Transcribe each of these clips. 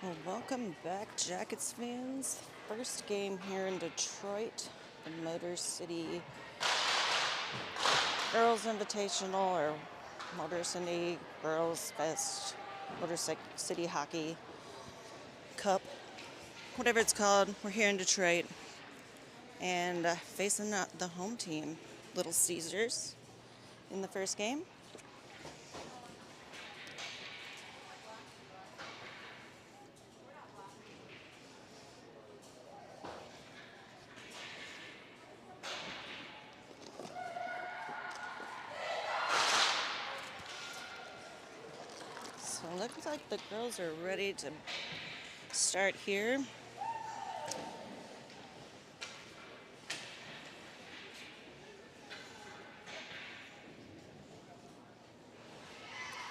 Well, welcome back, Jackets fans. First game here in Detroit, the Motor City Girls Invitational or Motor City Girls Fest, Motor City Hockey Cup, whatever it's called. We're here in Detroit and facing the home team, Little Ceasars, in the first game. So it looks like the girls are ready to start here.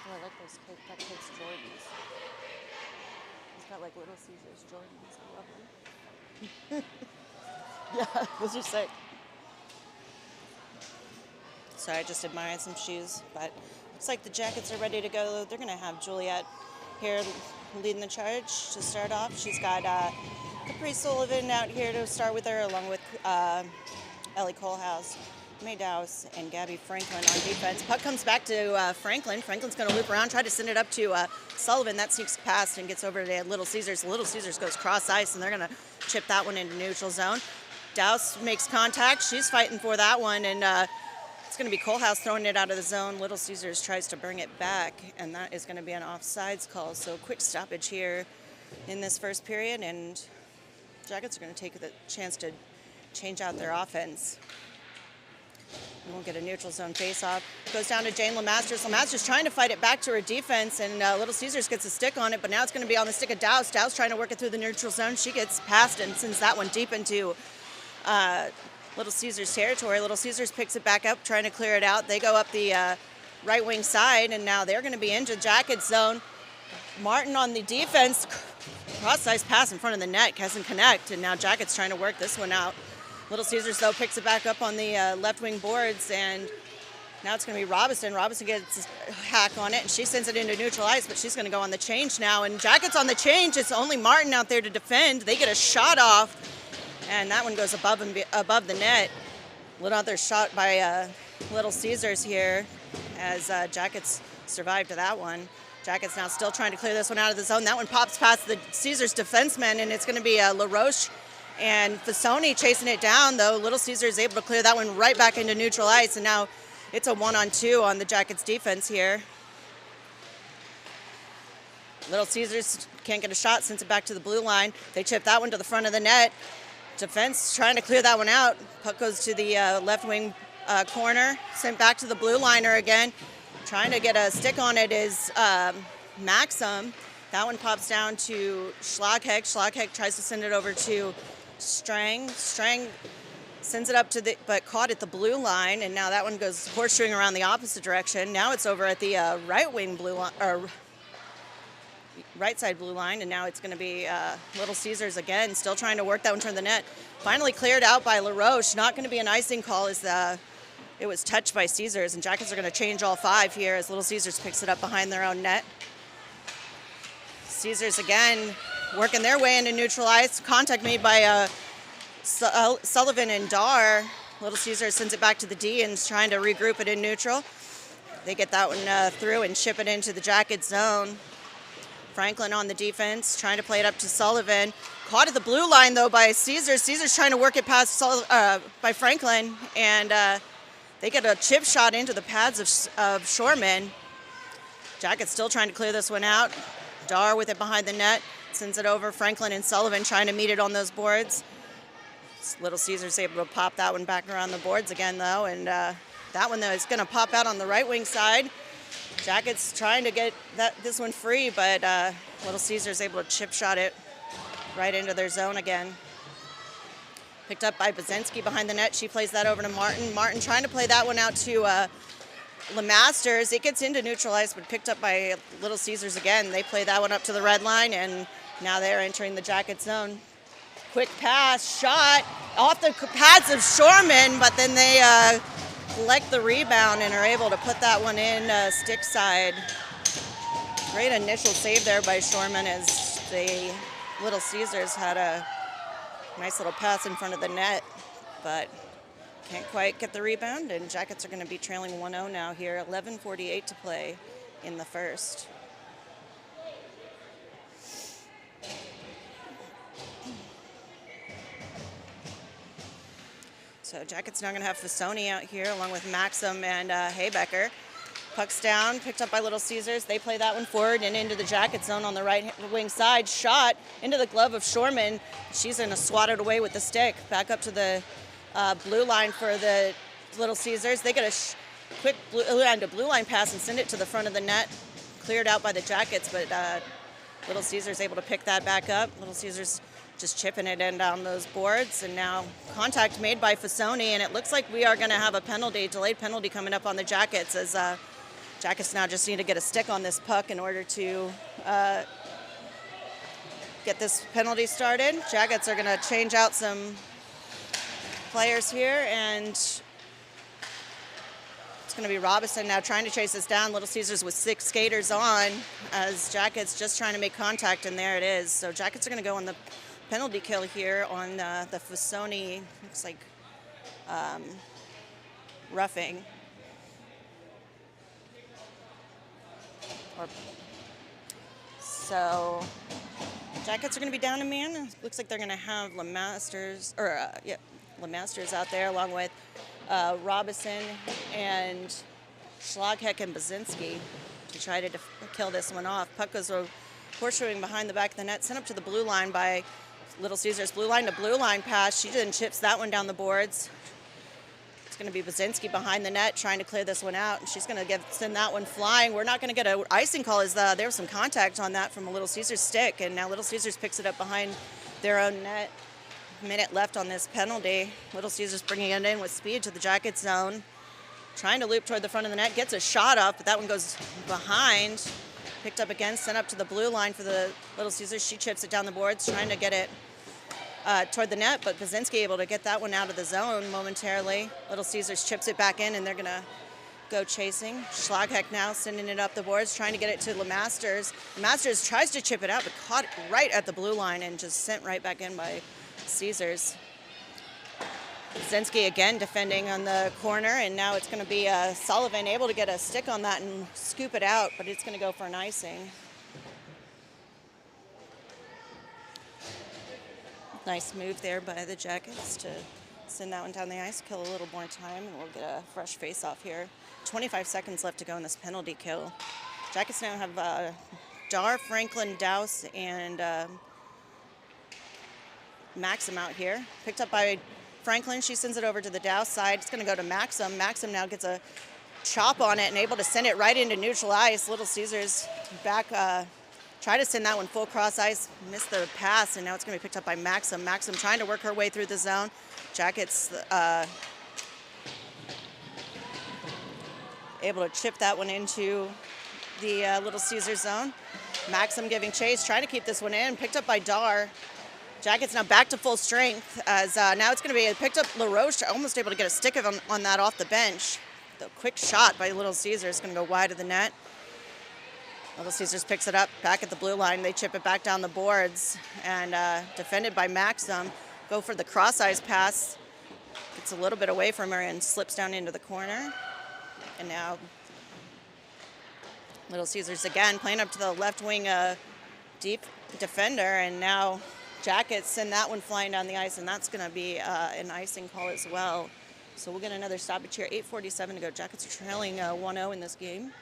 Oh, I like those kids. That kid's Jordans. He's got like Little Caesars Jordans. I love them. Yeah, those are sick. Sorry, I just admired some shoes, but looks like the Jackets are ready to go. They're going to have Juliet here leading the charge to start off. She's got Capri Sullivan out here to start with her, along with Ellie Colehouse, May Dowse, and Gabby Franklin on defense. Puck comes back to Franklin. Franklin's going to loop around, try to send it up to Sullivan. That sneaks past and gets over to Little Caesars. Little Caesars goes cross ice, and they're going to chip that one into neutral zone. Dowse makes contact. She's fighting for that one, and it's going to be Colehouse throwing it out of the zone. Little Caesars tries to bring it back, and that is going to be an offsides call. So quick stoppage here in this first period, and Jackets are going to take the chance to change out their offense. We won't get a neutral zone face-off. Goes down to Jane Lemasters. Lemasters trying to fight it back to her defense, and Little Caesars gets a stick on it, but now it's going to be on the stick of Dowse. Dowse trying to work it through the neutral zone. She gets past and sends that one deep into Little Caesars territory. Little Caesars picks it back up, trying to clear it out. They go up the right wing side, and now they're going to be into Jackets zone. Martin on the defense, cross-ice pass in front of the net, doesn't connect, and now Jackets trying to work this one out. Little Caesars, though, picks it back up on the left wing boards, and now it's going to be Robinson. Robinson gets a hack on it, and she sends it into neutral ice, but she's going to go on the change now, and Jackets on the change. It's only Martin out there to defend. They get a shot off, and that one goes above the net. Another shot by Little Caesars here as Jackets survived that one. Jackets now still trying to clear this one out of the zone. That one pops past the Caesars defenseman, and it's going to be LaRoche and Fasoni chasing it down, though. Little Caesars able to clear that one right back into neutral ice, and now it's a 1-on-2 on the Jackets defense here. Little Caesars can't get a shot, sends it back to the blue line. They chip that one to the front of the net. Defense trying to clear that one out. Puck goes to the left wing corner, sent back to the blue liner again. Trying to get a stick on it is Maxim. That one pops down to Schlagheck. Schlagheck tries to send it over to Strang. Strang sends it up to but caught at the blue line, and now that one goes horseshoeing around the opposite direction. Now it's over at the right wing blue line, or right side blue line, and now it's going to be Little Caesars again, still trying to work that one toward the net. Finally cleared out by LaRoche. Not going to be an icing call as it was touched by Caesars, and Jackets are going to change all five here as Little Caesars picks it up behind their own net. Caesars again working their way into neutral ice. Contact made by Sullivan and Dar. Little Caesars sends it back to the D and is trying to regroup it in neutral. They get that one through and ship it into the Jackets zone. Franklin on the defense, trying to play it up to Sullivan. Caught at the blue line, though, by Caesars. Caesars trying to work it past by Franklin, and they get a chip shot into the pads of Shorman. Jackets still trying to clear this one out. Dar with it behind the net, sends it over. Franklin and Sullivan trying to meet it on those boards. Little Caesars able to pop that one back around the boards again, though, and that one, though, is going to pop out on the right wing side. Jackets trying to get this one free, but Little Caesars able to chip shot it right into their zone again. Picked up by Bazinski behind the net. She plays that over to Martin. Martin trying to play that one out to Lemasters. It gets into neutral ice, but picked up by Little Caesars again. They play that one up to the red line, and now they're entering the Jackets zone. Quick pass, shot off the pads of Shorman, but then they collect the rebound and are able to put that one in stick side. Great initial save there by Shorman as the Little Caesars had a nice little pass in front of the net, but can't quite get the rebound, and Jackets are going to be trailing 1-0 now here. 11:48 to play in the first. So Jackets now going to have Fasoni out here along with Maxim and Haybecker. Puck's down, picked up by Little Caesars. They play that one forward and into the Jacket zone on the right wing side. Shot into the glove of Shorman. She's going to swat it away with the stick. Back up to the blue line for the Little Caesars. They get a quick blue line pass and send it to the front of the net. Cleared out by the Jackets, but Little Caesars able to pick that back up. Little Caesars just chipping it in down those boards, and now contact made by Fasoni, and it looks like we are going to have a penalty, delayed penalty coming up on the Jackets, as Jackets now just need to get a stick on this puck in order to get this penalty started. Jackets are going to change out some players here, and it's going to be Robinson now trying to chase this down. Little Caesars with 6 skaters on, as Jackets just trying to make contact, and there it is. So Jackets are going to go on the penalty kill here on the Fasoni, looks like roughing. So Jackets are going to be down a man. Looks like they're going to have Lemasters out there along with Robinson and Schlagheck and Bazinski to try to kill this one off. Puck goes horseshoeing behind the back of the net, sent up to the blue line by Little Caesars. Blue line to blue line pass. She then chips that one down the boards. It's going to be Bazinski behind the net trying to clear this one out, and she's going to send that one flying. We're not going to get an icing call, as there was some contact on that from a Little Caesars stick, and now Little Caesars picks it up behind their own net. Minute left on this penalty. Little Caesars bringing it in with speed to the Jacket zone, trying to loop toward the front of the net, gets a shot up, but that one goes behind. Picked up again, sent up to the blue line for the Little Caesars. She chips it down the boards, trying to get it toward the net, but Bazinski able to get that one out of the zone momentarily. Little Caesars chips it back in, and they're going to go chasing. Schlagheck now sending it up the boards, trying to get it to Lemasters. Lemasters tries to chip it out, but caught right at the blue line and just sent right back in by Caesars. Bazinski again defending on the corner, and now it's going to be Sullivan able to get a stick on that and scoop it out, but it's going to go for an icing. Nice move there by the Jackets to send that one down the ice, kill a little more time, and we'll get a fresh face-off here. 25 seconds left to go in this penalty kill. Jackets now have Dar, Franklin, Douse, and Maxim out here. Picked up by Franklin. She sends it over to the Douse side. It's going to go to Maxim. Maxim now gets a chop on it and able to send it right into neutral ice. Little Caesars back, try to send that one full cross ice, missed the pass, and now it's going to be picked up by Maxim. Maxim trying to work her way through the zone. Jackets able to chip that one into the Little Caesars zone. Maxim giving chase, trying to keep this one in, picked up by Dar. Jackets now back to full strength, as now it's going to be picked up. LaRoche almost able to get a stick on that off the bench. The quick shot by Little Caesars going to go wide of the net. Little Caesars picks it up back at the blue line. They chip it back down the boards, and defended by Maxim. Go for the cross ice pass. Gets a little bit away from her and slips down into the corner. And now Little Caesars again playing up to the left wing deep defender, and now Jackets send that one flying down the ice, and that's going to be an icing call as well. So we'll get another stoppage here. 8:47 to go. Jackets are trailing 1-0 in this game.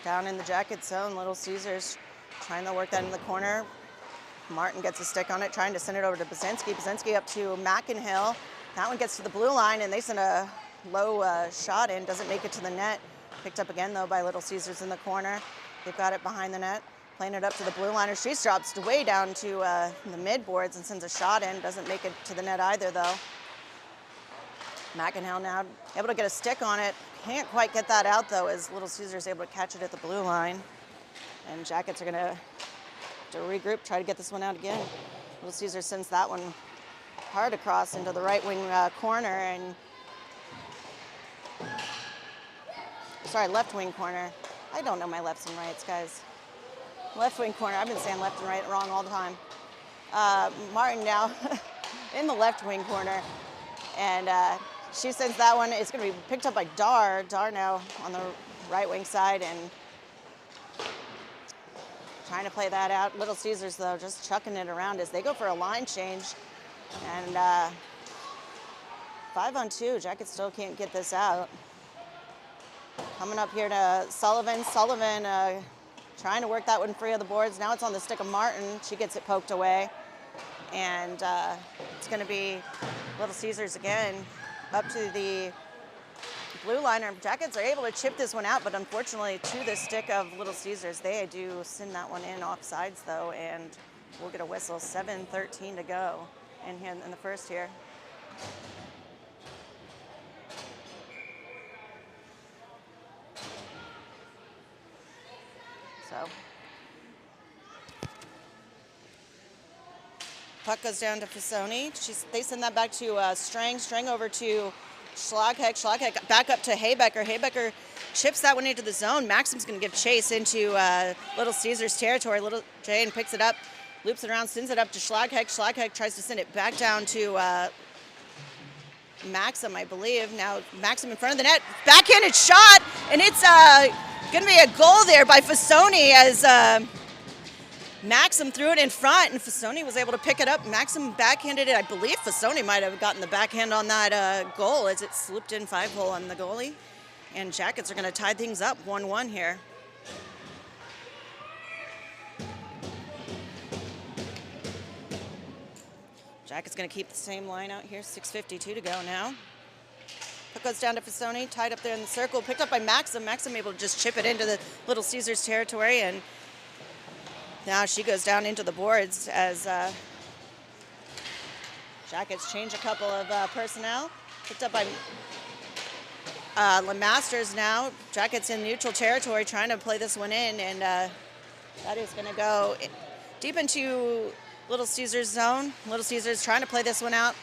Down in the Jacket zone, Little Caesars trying to work that in the corner. Martin gets a stick on it, trying to send it over to Bazinski. Bazinski up to McInhill. That one gets to the blue line, and they send a low shot in. Doesn't make it to the net. Picked up again, though, by Little Caesars in the corner. They've got it behind the net. Playing it up to the blue liner. She drops way down to the mid boards and sends a shot in. Doesn't make it to the net either, though. McInhill now able to get a stick on it. Can't quite get that out, though, as Little Caesars able to catch it at the blue line. And Jackets are going to regroup, try to get this one out again. Little Caesar sends that one hard across into the right wing corner, and sorry, left wing corner. I don't know my lefts and rights, guys. Left wing corner. I've been saying left and right wrong all the time. Martin now in the left wing corner, and she sends that one. It's going to be picked up by Dar. Dar now on the right wing side and trying to play that out. Little Caesars, though, just chucking it around as they go for a line change. And 5-on-2. Jackets still can't get this out. Coming up here to Sullivan. Sullivan trying to work that one free of the boards. Now it's on the stick of Martin. She gets it poked away. And it's going to be Little Caesars again up to the blue liner. Jackets are able to chip this one out, but unfortunately to the stick of Little Caesars. They do send that one in off sides, though, and we'll get a whistle. 7:13 to go in the first here. So puck goes down to Fasoni. They send that back to Strang. Strang over to Schlagheck. Schlagheck back up to Haybecker. Haybecker chips that one into the zone. Maxim's going to give chase into Little Caesars territory. Little Jane picks it up, loops it around, sends it up to Schlagheck. Schlagheck tries to send it back down to Maxim, I believe. Now Maxim in front of the net. Backhanded shot, and it's going to be a goal there by Fasoni as Maxim threw it in front, and Fasoni was able to pick it up. Maxim backhanded it. I believe Fasoni might have gotten the backhand on that goal as it slipped in 5-hole on the goalie. And Jackets are going to tie things up 1-1 here. Jackets going to keep the same line out here. 6:52 to go now. Puck goes down to Fasoni, tied up there in the circle, picked up by Maxim. Maxim able to just chip it into the Little Caesars territory, and now she goes down into the boards as Jackets change a couple of personnel. Picked up by LeMasters now. Jackets in neutral territory trying to play this one in, and that is going to go deep into Little Caesars zone. Little Caesars trying to play this one out,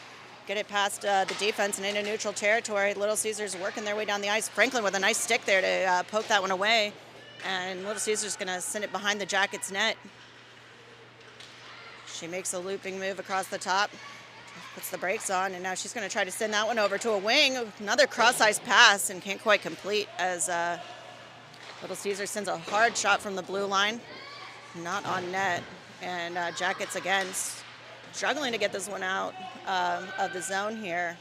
get it past the defense and into neutral territory. Little Caesars working their way down the ice. Franklin with a nice stick there to poke that one away. And Little Caesars going to send it behind the Jackets net. She makes a looping move across the top, puts the brakes on, and now she's going to try to send that one over to a wing. Another cross-ice pass, and can't quite complete as Little Caesars sends a hard shot from the blue line. Not on net. And Jackets again struggling to get this one out of the zone here.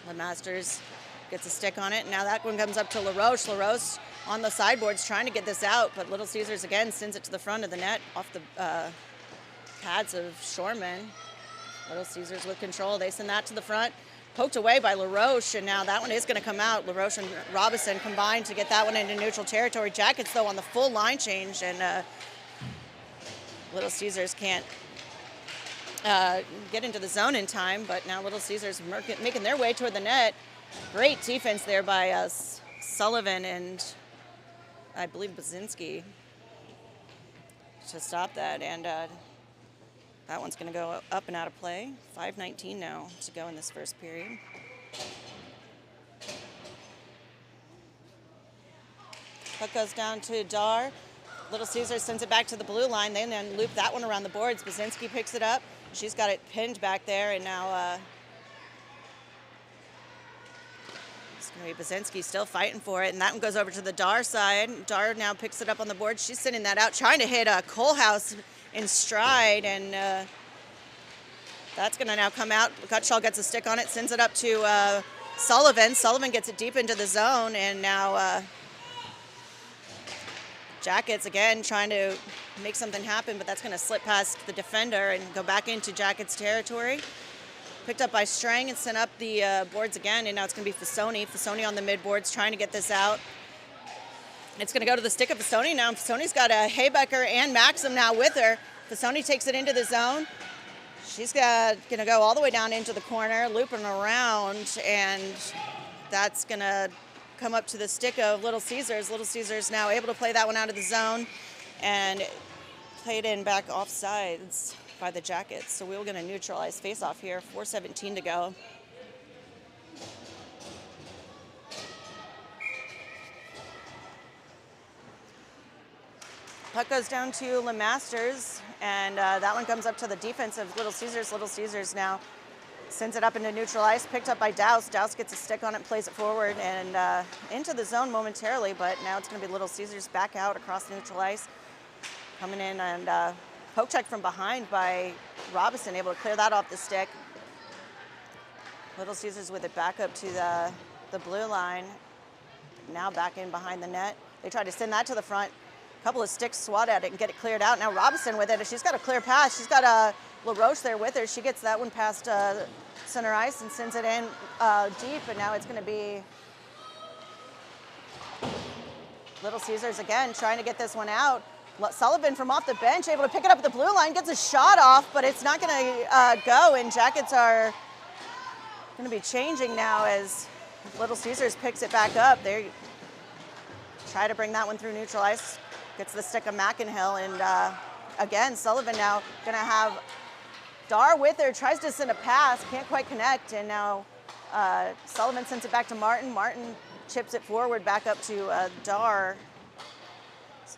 LeMasters gets a stick on it. Now that one comes up to LaRoche. LaRoche on the sideboards trying to get this out, but Little Caesars again sends it to the front of the net off the pads of Shorman. Little Caesars with control. They send that to the front. Poked away by LaRoche, and now that one is going to come out. LaRoche and Robinson combined to get that one into neutral territory. Jackets, though, on the full line change, and Little Caesars can't get into the zone in time, but now Little Caesars making their way toward the net. Great defense there by Sullivan and I believe Baczynski to stop that, and that one's going to go up and out of play. 5:19 now to go in this first period. Puck goes down to Dar. Little Caesars sends it back to the blue line. They then loop that one around the boards. Baczynski picks it up. She's got it pinned back there, and now it's going to be Baczynski still fighting for it, and that one goes over to the Dar side. Dar now picks it up on the board. She's sending that out, trying to hit Colehouse in stride, and that's going to now come out. Gutschall gets a stick on it, sends it up to Sullivan. Sullivan gets it deep into the zone, and now Jackets again trying to make something happen, but that's going to slip past the defender and go back into Jackets territory. Picked up by Strang and sent up the boards again, and now it's going to be Fasoni. Fasoni on the mid-boards trying to get this out. It's going to go to the stick of Fasoni now. Fasoni's got a Haybecker and Maxim now with her. Fasoni takes it into the zone. She's going to go all the way down into the corner, looping around, and that's going to come up to the stick of Little Ceasars. Little Ceasars now able to play that one out of the zone and played in back off sides by the Jackets. So we will get a neutralized face-off here, 4:17 to go. Puck goes down to LeMasters, and that one comes up to the defense of Little Ceasars. Little Ceasars now sends it up into neutral ice, picked up by Douse. Douse gets a stick on it, plays it forward, and into the zone momentarily, but now it's going to be Little Ceasars back out across neutral ice. Coming in and poke check from behind by Robinson, able to clear that off the stick. Little Ceasars with it back up to the blue line. Now back in behind the net. They try to send that to the front. Couple of sticks swat at it and get it cleared out. Now Robinson with it. She's got a clear pass. She's got LaRoche there with her. She gets that one past center ice and sends it in deep, and now it's going to be Little Ceasars again trying to get this one out. Sullivan from off the bench able to pick it up at the blue line, gets a shot off, but it's not going to go, and Jackets are going to be changing now as Little Ceasars picks it back up. They try to bring that one through neutral ice. Gets the stick of McInhill, and again, Sullivan now going to have Dar with her, tries to send a pass, can't quite connect, and now Sullivan sends it back to Martin. Martin chips it forward back up to Dar.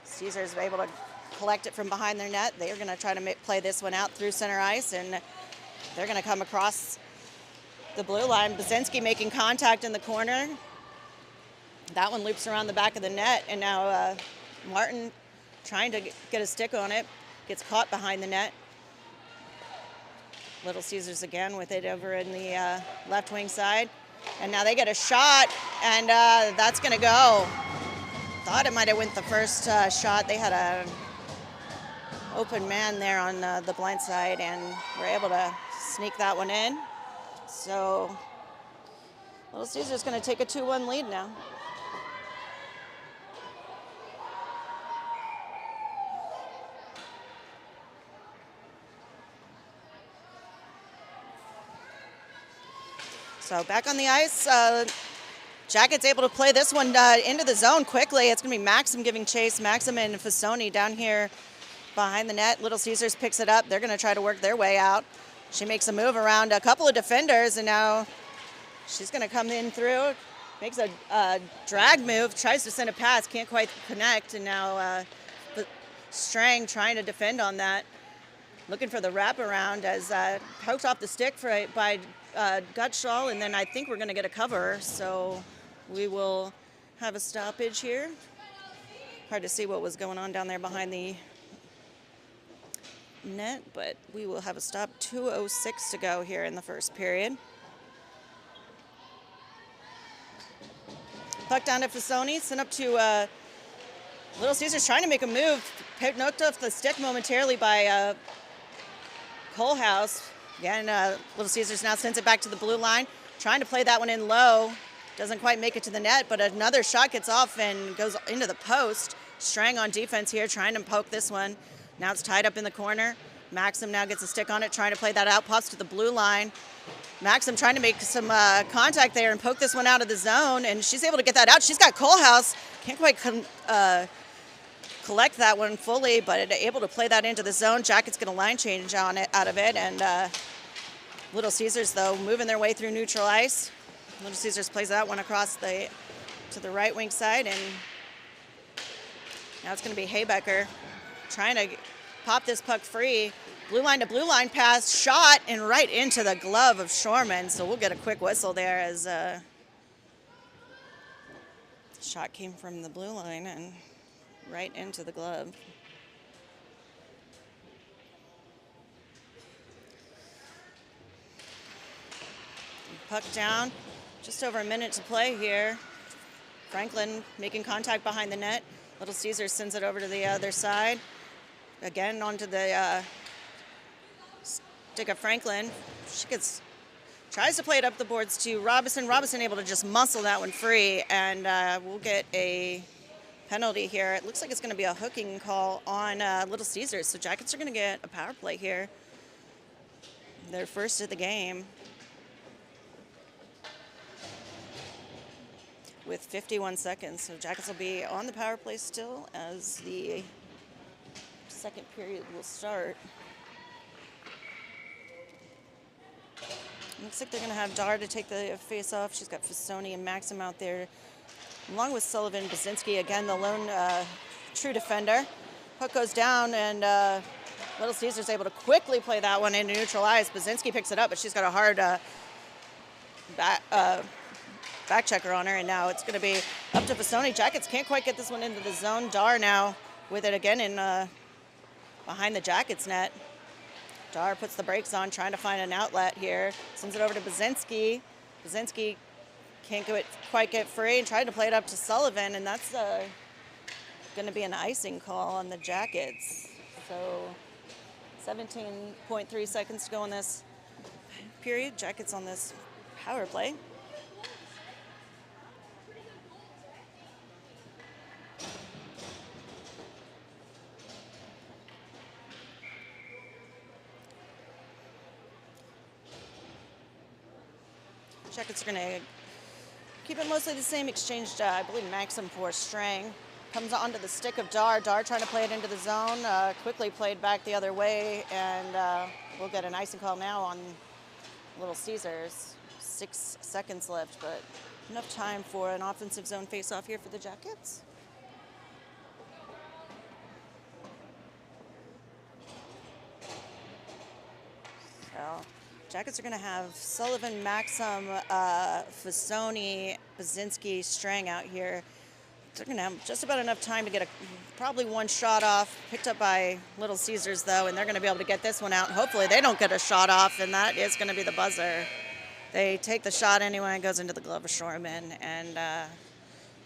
Caesars are able to collect it from behind their net. They are going to try to play this one out through center ice, and they're going to come across the blue line. Bazinski making contact in the corner. That one loops around the back of the net, and now Martin trying to get a stick on it, gets caught behind the net. Little Ceasars again with it over in the left wing side. And now they get a shot, and that's going to go. Thought it might have went the first shot. They had a open man there on the blind side and were able to sneak that one in. So Little Ceasars going to take a 2-1 lead now. So back on the ice, Jackets able to play this one into the zone quickly. It's going to be Maxim giving chase. Maxim and Fasoni down here behind the net. Little Ceasars picks it up. They're going to try to work their way out. She makes a move around a couple of defenders, and now she's going to come in through. Makes a drag move, tries to send a pass, can't quite connect, and now Strang trying to defend on that. Looking for the wraparound as poked off the stick by Gutschall, and then I think we're going to get a cover, so we will have a stoppage here. Hard to see what was going on down there behind the net, but we will have a stop. 2:06 to go here in the first period. Puck down to Fasoni, sent up to Little Ceasars trying to make a move. Knocked off the stick momentarily by Kohlhaus. Again, Little Ceasars now sends it back to the blue line, trying to play that one in low. Doesn't quite make it to the net, but another shot gets off and goes into the post. Strang on defense here, trying to poke this one. Now it's tied up in the corner. Maxim now gets a stick on it, trying to play that out, pops to the blue line. Maxim trying to make some contact there and poke this one out of the zone, and she's able to get that out. She's got Kohlhaus. Can't quite collect that one fully, but able to play that into the zone. Jacket's going to line change on it out of it, and Little Ceasars, though, moving their way through neutral ice. Little Ceasars plays that one across to the right wing side, and now it's going to be Haybecker trying to pop this puck free. Blue line to blue line pass, shot, and right into the glove of Shorman. So we'll get a quick whistle there as shot came from the blue line and right into the glove. Puck down, just over a minute to play here. Franklin making contact behind the net. Little Ceasars sends it over to the other side. Again onto the stick of Franklin. She tries to play it up the boards to Robinson. Robinson able to just muscle that one free, and we'll get a penalty here. It looks like it's going to be a hooking call on Little Ceasars. So Jackets are going to get a power play here. Their first of the game. with 51 seconds. So Jackets will be on the power play still as the second period will start. Looks like they're going to have Dar to take the face-off. She's got Fissoni and Maxim out there, along with Sullivan. Basinski, again, the lone true defender. Puck goes down, and Little Caesars able to quickly play that one into neutral ice. Basinski picks it up, but she's got a hard back checker on her, and now it's going to be up to Fissoni. Jackets can't quite get this one into the zone. Dar now with it again in behind the Jackets net. Dar puts the brakes on, trying to find an outlet here. Sends it over to Basinski. Basinski can't quite get free and tried to play it up to Sullivan, and that's going to be an icing call on the Jackets. So 17.3 seconds to go in this period. Jackets on this power play. Jackets are going to keep it mostly the same. Exchanged, I believe, Maxim for Strang. Comes onto the stick of Dar. Dar trying to play it into the zone. Quickly played back the other way, and we'll get an icing call now on Little Caesars. 6 seconds left, but enough time for an offensive zone face-off here for the Jackets. So Jackets are going to have Sullivan, Maxim, Fissoni, Basinski, Strang out here. They're going to have just about enough time to get probably one shot off. Picked up by Little Caesars, though, and they're going to be able to get this one out. Hopefully they don't get a shot off, and that is going to be the buzzer. They take the shot anyway. It goes into the glove of Shoreman, and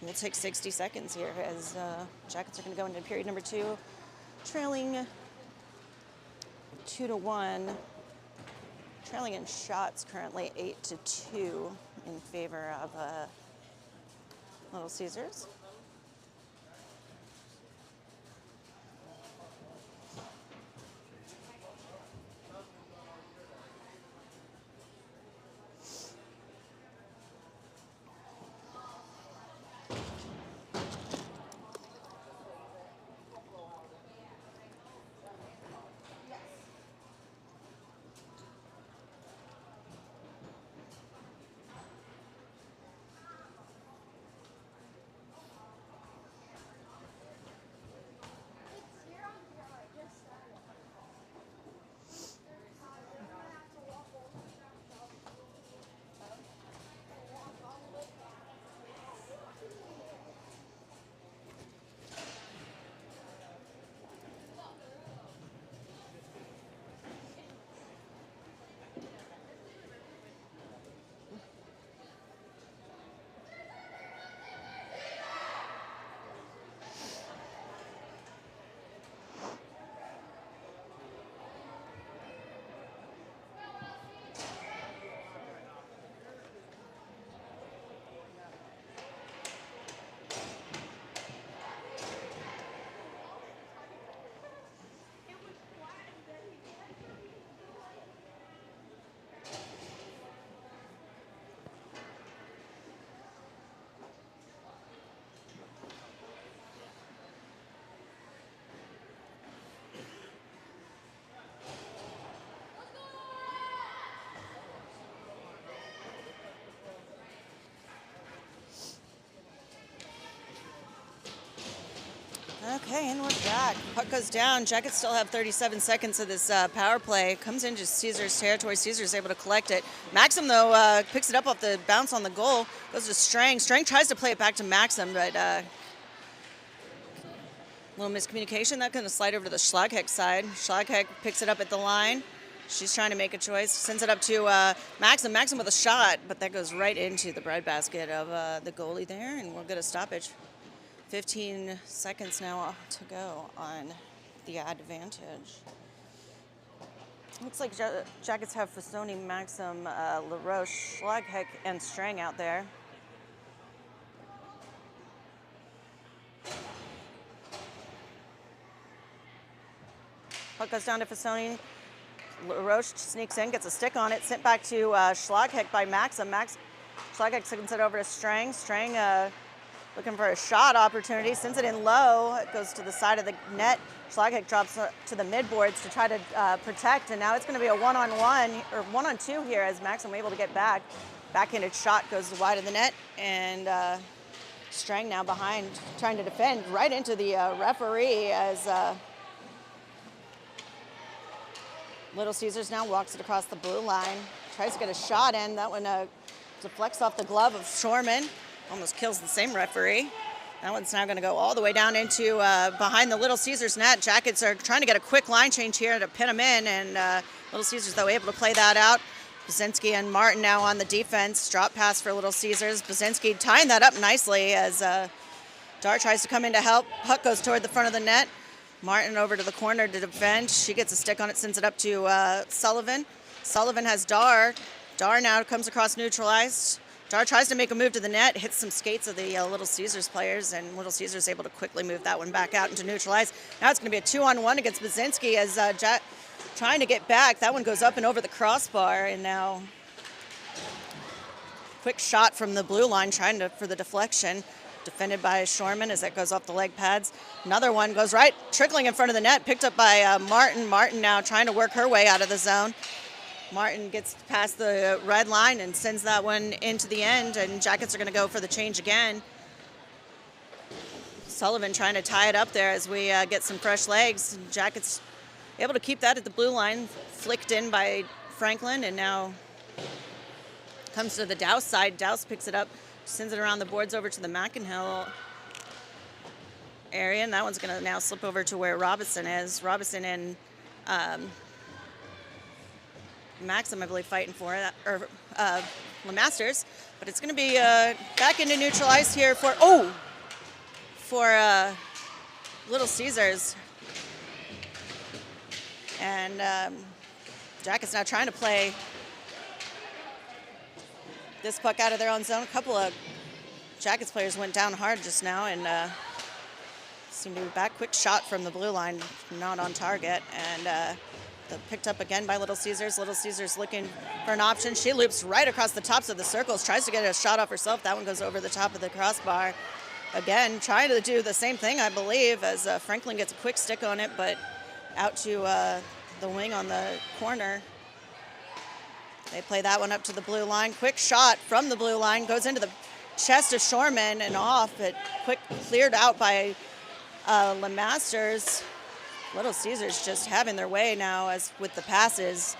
we'll take 60 seconds here as Jackets are going to go into period number 2, trailing 2-1. Trailing in shots currently 8-2 in favor of Little Caesars. Okay, and we're back. Puck goes down. Jackets still have 37 seconds of this power play. Comes into Caesars territory. Caesars able to collect it. Maxim, though, picks it up off the bounce on the goal. Goes to Strang. Strang tries to play it back to Maxim, but a little miscommunication. That's going to slide over to the Schlagheck side. Schlagheck picks it up at the line. She's trying to make a choice. Sends it up to Maxim. Maxim with a shot, but that goes right into the breadbasket of the goalie there, and we'll get a stoppage. 15 seconds now to go on the advantage. Looks like Jackets have Fissoni, Maxim, LaRoche, Schlagheck, and Strang out there. Puck goes down to Fissoni. LaRoche sneaks in, gets a stick on it, sent back to Schlagheck by Maxim. Schlageck sends it over to Strang. Strang looking for a shot opportunity. Sends it in low. It goes to the side of the net. Schlageck drops to the midboards to try to protect, and now it's going to be a one-on-one or one-on-two here as Maxim able to get back. Backhanded shot goes wide of the net, and Strang now behind, trying to defend right into the referee as Little Caesars now walks it across the blue line. Tries to get a shot in. That one deflects off the glove of Shorman. Almost kills the same referee. That one's now going to go all the way down into behind the Little Caesars net. Jackets are trying to get a quick line change here to pin them in, and Little Caesars, though, able to play that out. Basinski and Martin now on the defense. Drop pass for Little Caesars. Basinski tying that up nicely as Dar tries to come in to help. Puck goes toward the front of the net. Martin over to the corner to defend. She gets a stick on it, sends it up to Sullivan. Sullivan has Dar. Dar now comes across neutralized. Dar tries to make a move to the net, hits some skates of the Little Caesars players, and Little Caesars able to quickly move that one back out into neutralize. Now it's going to be a 2-on-1 against Basinski as trying to get back. That one goes up and over the crossbar, and now quick shot from the blue line trying for the deflection. Defended by Shorman as that goes off the leg pads. Another one goes right, trickling in front of the net, picked up by Martin. Martin now trying to work her way out of the zone. Martin gets past the red line and sends that one into the end, and Jackets are going to go for the change again. Sullivan trying to tie it up there as we get some fresh legs. Jackets able to keep that at the blue line, flicked in by Franklin, and now comes to the Douse side. Douse picks it up, sends it around the boards over to the McInhill area, and that one's going to now slip over to where Robinson is. Robinson and Maxim, I believe, fighting for it, or LeMasters, but it's going to be back into neutralized here for Little Caesars. And Jackets now trying to play this puck out of their own zone. A couple of Jackets players went down hard just now and seemed to be back. Quick shot from the blue line, not on target, and picked up again by Little Caesars. Little Caesars looking for an option. She loops right across the tops of the circles, tries to get a shot off herself. That one goes over the top of the crossbar. Again, trying to do the same thing, I believe, as Franklin gets a quick stick on it, but out to the wing on the corner. They play that one up to the blue line. Quick shot from the blue line, goes into the chest of Shorman and off, but quick cleared out by LeMasters. Little Caesars just having their way now as with the passes.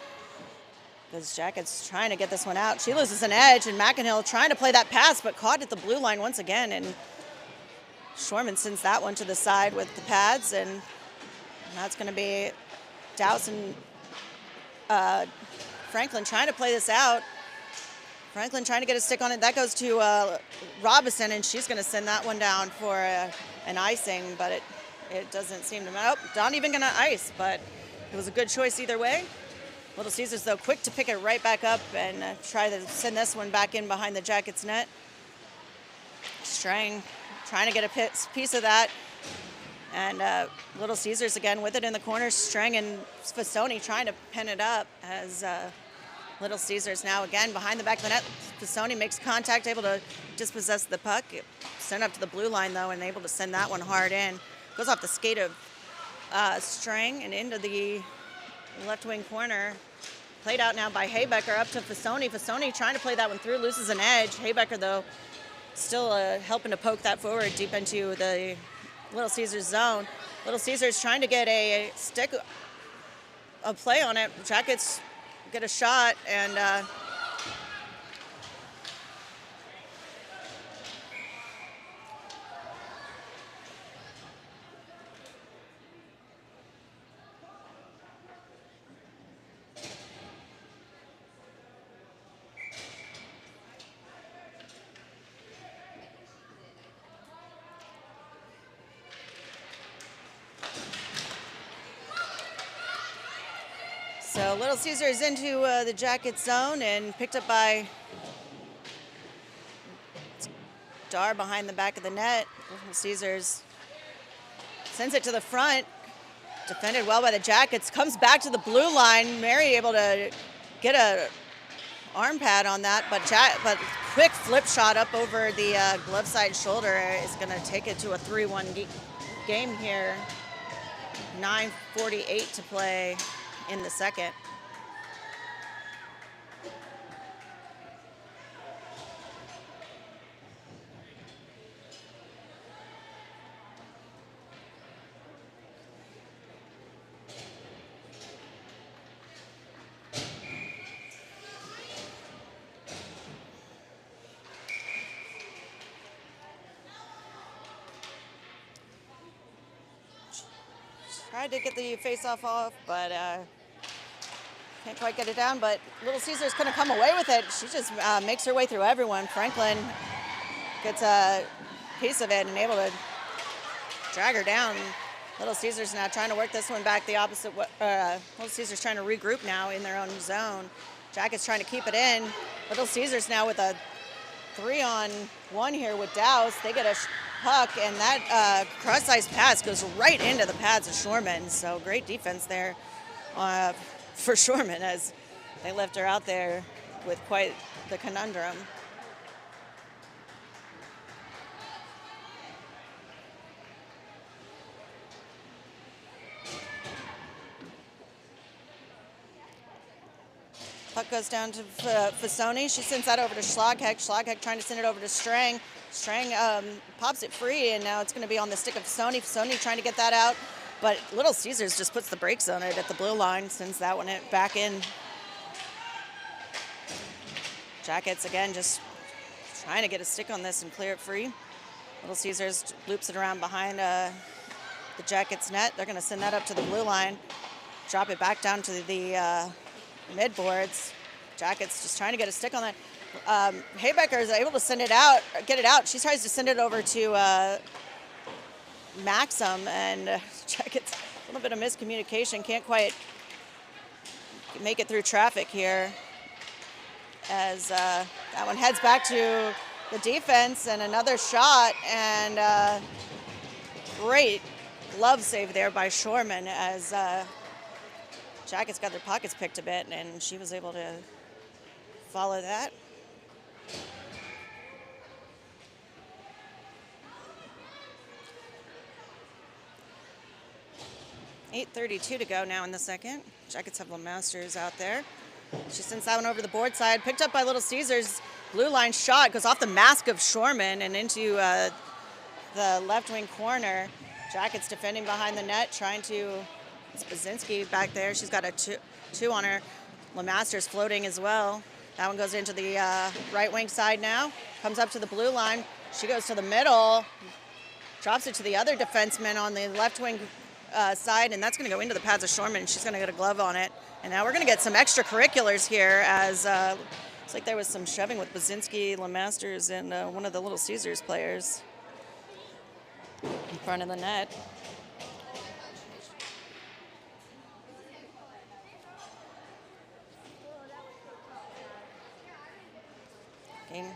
Because Jackets trying to get this one out. She loses an edge, and McInhill trying to play that pass, but caught at the blue line once again. And Shorman sends that one to the side with the pads, and that's going to be Douse and Franklin trying to play this out. Franklin trying to get a stick on it. That goes to Robinson, and she's going to send that one down for an icing, but it doesn't seem to matter. Oh, not even going to ice, but it was a good choice either way. Little Caesars, though, quick to pick it right back up and try to send this one back in behind the Jackets net. Strang trying to get a piece of that. And Little Caesars again with it in the corner. Strang and Fasoni trying to pin it up as Little Caesars now again behind the back of the net. Fasoni makes contact, able to dispossess the puck. Sent up to the blue line, though, and able to send that one hard in. Goes off the skate of Strang and into the left wing corner. Played out now by Haybecker up to Fasoni. Fasoni trying to play that one through, loses an edge. Haybecker, though, still helping to poke that forward deep into the Little Caesars zone. Little Caesars trying to get a stick, a play on it. Jackets get a shot, and so Little Caesars into the Jackets zone and picked up by Dar behind the back of the net. Little Caesars sends it to the front. Defended well by the Jackets. Comes back to the blue line. Mary able to get a arm pad on that, but quick flip shot up over the glove side shoulder is going to take it to a 3-1 game here. 9:48 to play in the second. Tried to get the face-off off, but can't quite get it down. But Little Caesars couldn't come away with it. She just makes her way through everyone. Franklin gets a piece of it and able to drag her down. Little Caesars now trying to work this one back the opposite way. Little Caesars trying to regroup now in their own zone. Jacket's trying to keep it in. Little Caesars now with a 3-on-1 here with Douse. They get a puck, and that cross-ice pass goes right into the pads of Shorman. So great defense there for Shorman as they left her out there with quite the conundrum. Puck goes down to Fasoni. She sends that over to Schlagheck. Schlagheck trying to send it over to Strang. Strang pops it free, and now it's going to be on the stick of Fasoni. Fasoni trying to get that out, but Little Caesars just puts the brakes on it at the blue line, sends that one back in. Jackets, again, just trying to get a stick on this and clear it free. Little Caesars loops it around behind the Jackets net. They're going to send that up to the blue line, drop it back down to the mid boards. Jackets just trying to get a stick on that. Haybecker is able to send it out, get it out. She tries to send it over to Maxim, and Jackets, a little bit of miscommunication, can't quite make it through traffic here as that one heads back to the defense, and another shot, and great glove save there by Shorman as Jackets got their pockets picked a bit, and she was able to follow that. .8:32 to go now in the second. Jackets have LeMasters out there. She sends that one over the board side, picked up by Little Caesars. Blue line shot goes off the mask of Shorman and into the left wing corner. Jackets defending behind the net, trying to. It's Bazinski back there. She's got a two on her. LeMasters floating as well. That one goes into the right wing side now. Comes up to the blue line. She goes to the middle, drops it to the other defenseman on the left wing side, and that's going to go into the pads of Shorman. She's going to get a glove on it. And now we're going to get some extracurriculars here as looks like there was some shoving with Bazinski, LeMasters, and one of the Little Caesars players in front of the net. Game.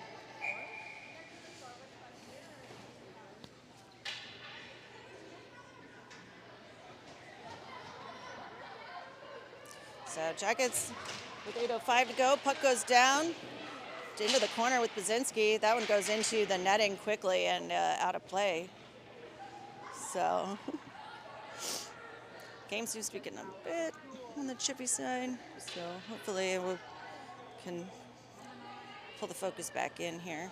So Jackets with 8:05 to go. Puck goes down into the corner with Bazinski. That one goes into the netting quickly and out of play. So game seems to be getting a bit on the chippy side. So hopefully we can pull the focus back in here.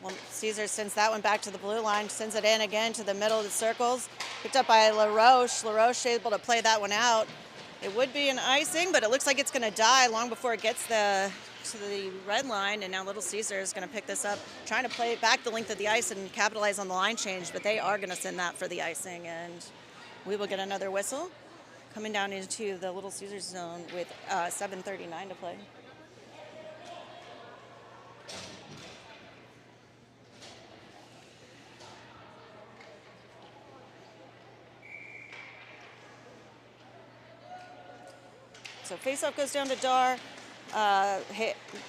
Well, Caesar sends that one back to the blue line, sends it in again to the middle of the circles. Picked up by LaRoche. LaRoche able to play that one out. It would be an icing, but it looks like it's going to die long before it gets to the red line. And now Little Caesar is going to pick this up, trying to play it back the length of the ice and capitalize on the line change, but they are going to send that for the icing, and we will get another whistle. Coming down into the Little Caesars zone with 7:39 to play. So faceoff goes down to Dar.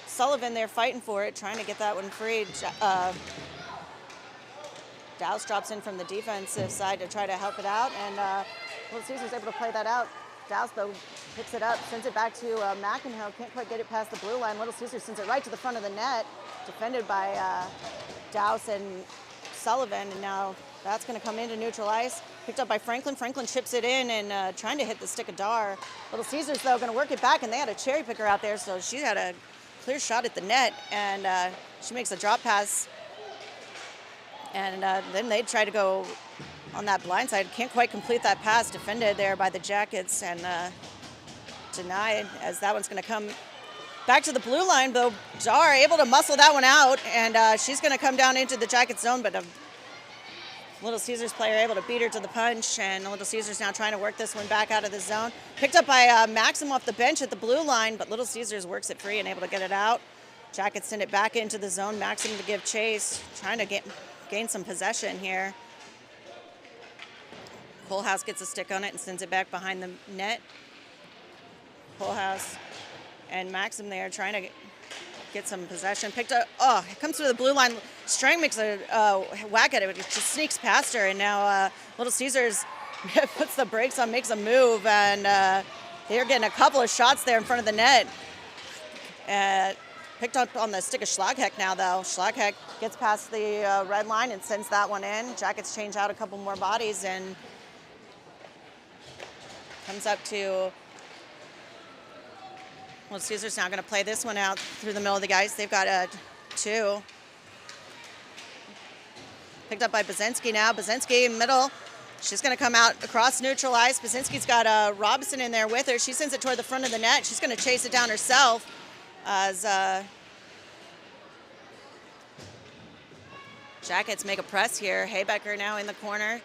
Sullivan there fighting for it, trying to get that one free. Douse drops in from the defensive side to try to help it out, and Little Caesars able to play that out. Douse, though, picks it up, sends it back to McInhill. Can't quite get it past the blue line. Little Caesars sends it right to the front of the net, defended by Douse and Sullivan, and now that's going to come into neutral ice. Picked up by Franklin. Franklin chips it in and trying to hit the stick of Dar. Little Caesars, though, going to work it back, and they had a cherry picker out there, so she had a clear shot at the net, and she makes a drop pass. And then they try to go on that blind side. Can't quite complete that pass, defended there by the Jackets, and denied, as that one's going to come back to the blue line, though. Dar able to muscle that one out, and she's going to come down into the Jacket zone, but Little Caesars player able to beat her to the punch, and Little Caesars now trying to work this one back out of the zone. Picked up by Maxim off the bench at the blue line, but Little Caesars works it free and able to get it out. Jackets send it back into the zone. Maxim to give chase, trying to gain some possession here. Kohlhaas gets a stick on it and sends it back behind the net. Kohlhaas and Maxim there trying to get some possession. Picked up, it comes through the blue line. Strang makes a whack at it, but it just sneaks past her, and now Little Caesars puts the brakes on, makes a move, and they're getting a couple of shots there in front of the net. Picked up on the stick of Schlagheck now, though. Schlagheck gets past the red line and sends that one in. Jackets change out a couple more bodies and comes up to Little Caesars now going to play this one out through the middle of the ice. They've got two. Picked up by Bazinski now. Bazinski in middle. She's going to come out across neutral ice. Bazinski's got Robinson in there with her. She sends it toward the front of the net. She's going to chase it down herself as Jackets make a press here. Haybecker now in the corner,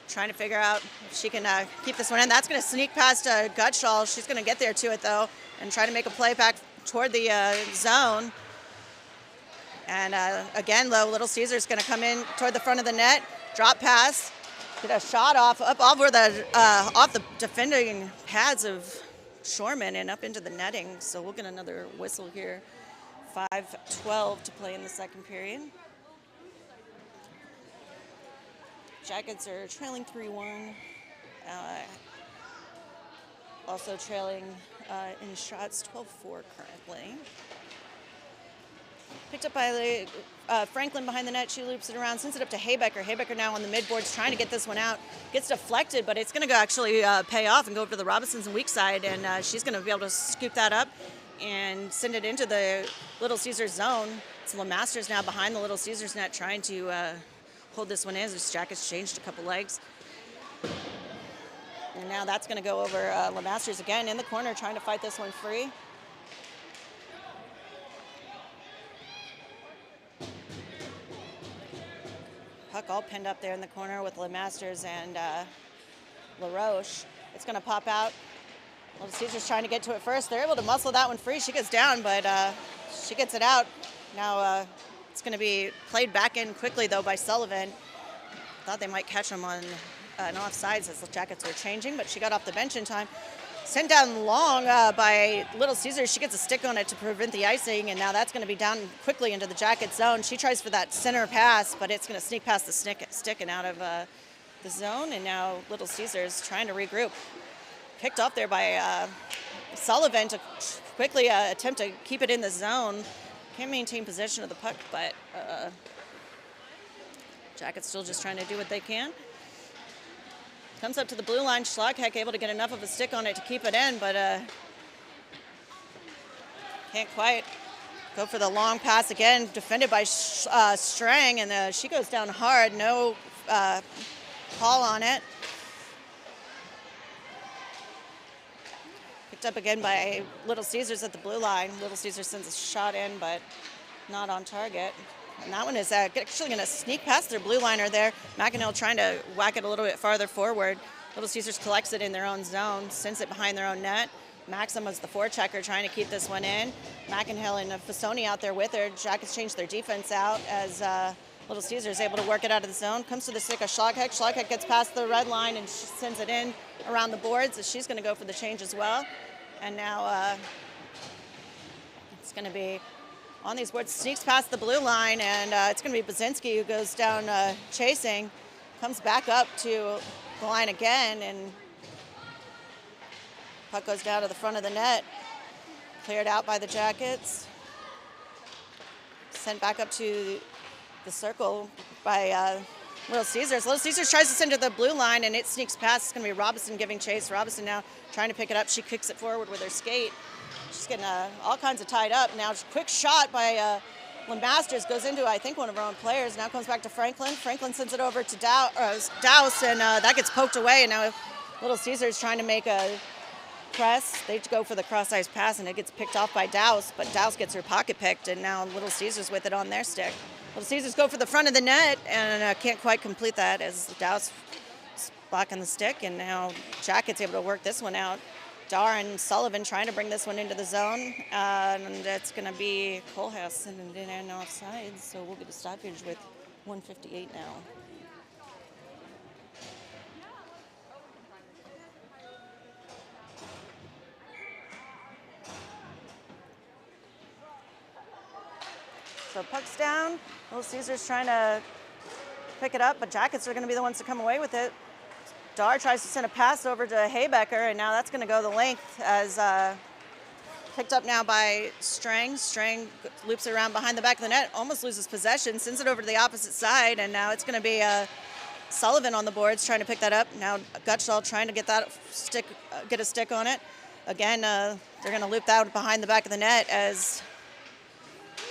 trying to figure out if she can keep this one in. That's going to sneak past Gutschall. She's going to get there to it, though, and try to make a play back toward the zone. And again, though, Little Caesars going to come in toward the front of the net, drop pass, get a shot off the defending pads of Shoreman and up into the netting. So we'll get another whistle here. 5:12 to play in the second period. Jackets are trailing 3-1. Also trailing in shots 12-4 currently. Picked up by Franklin behind the net. She loops it around, sends it up to Haybecker. Haybecker now on the midboards trying to get this one out. Gets deflected, but it's going to actually pay off and go over to the Robinsons and weak side, and she's going to be able to scoop that up and send it into the Little Caesars zone. It's LeMasters now behind the Little Caesars net trying to hold this one in as Jackets changed a couple legs. And now that's going to go over LeMasters again in the corner trying to fight this one free. Puck all pinned up there in the corner with LeMasters and LaRoche. It's going to pop out. Little Caesars trying to get to it first. They're able to muscle that one free. She goes down, but she gets it out. Now it's going to be played back in quickly, though, by Sullivan. Thought they might catch him on an offsides as the Jackets were changing, but she got off the bench in time. Sent down long by Little Caesars. She gets a stick on it to prevent the icing, and now that's going to be down quickly into the Jacket zone. She tries for that center pass, but it's going to sneak past the stick and out of the zone, and now Little Caesars trying to regroup. Picked up there by Sullivan to quickly attempt to keep it in the zone. Can't maintain possession of the puck, but Jackets still just trying to do what they can. Comes up to the blue line. Schlagheck able to get enough of a stick on it to keep it in, but can't quite go for the long pass again. Defended by Strang, and she goes down hard. No call on it. Picked up again by Little Caesars at the blue line. Little Caesars sends a shot in, but not on target. And that one is actually going to sneak past their blue liner there. McInhill trying to whack it a little bit farther forward. Little Caesars collects it in their own zone, sends it behind their own net. Maxim was the forechecker trying to keep this one in. McInhill and Fasoni out there with her. Jackets changed their defense out as Little Caesars able to work it out of the zone. Comes to the stick of Schlagheck. Schlagheck gets past the red line and sends it in around the boards as she's going to go for the change as well. And now it's going to be on these boards, sneaks past the blue line, and it's going to be Bazinski who goes down chasing, comes back up to the line again, and Puck goes down to the front of the net. Cleared out by the Jackets. Sent back up to the circle by Little Ceasars. Little Ceasars tries to send to the blue line, and it sneaks past. It's going to be Robinson giving chase. Robinson now trying to pick it up. She kicks it forward with her skate. She's getting all kinds of tied up. Now, quick shot by Masters goes into, I think, one of her own players. Now comes back to Franklin. Franklin sends it over to Douse, and that gets poked away. And now Little Ceasars trying to make a press. They go for the cross-ice pass, and it gets picked off by Douse, but Douse gets her pocket picked, and now Little Ceasars with it on their stick. Little Ceasars go for the front of the net, and can't quite complete that as Douse is blocking the stick, and now Jacket's able to work this one out. Dar and Sullivan trying to bring this one into the zone, and it's going to be Kohlhaas sending it in offside, so we'll get a stoppage with 1:58 now. So puck's down. Little Ceasars trying to pick it up, but Jackets are going to be the ones to come away with it. Dar tries to send a pass over to Haybecker, and now that's going to go the length as picked up now by Strang. Strang loops it around behind the back of the net, almost loses possession, sends it over to the opposite side, and now it's going to be Sullivan on the boards trying to pick that up. Now Gutschall trying to get that stick, get a stick on it. Again, they're going to loop that behind the back of the net as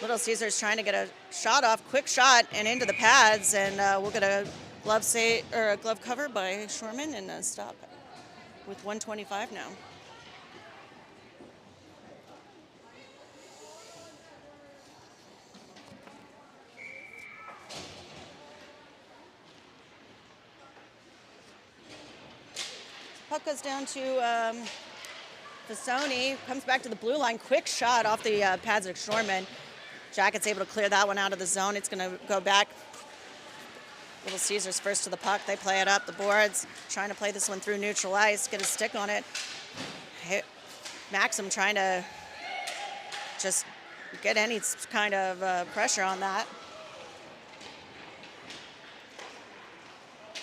Little Ceasars trying to get a shot off, quick shot, and into the pads, and we'll get a glove cover by Shorman and a stop with 1:25 now. Puck goes down to Fasoni, comes back to the blue line, quick shot off the pads of Shorman. Jacket's able to clear that one out of the zone. It's going to go back. Little Ceasars first to the puck. They play it up the boards, trying to play this one through neutral ice, get a stick on it. Maxim trying to just get any kind of pressure on that.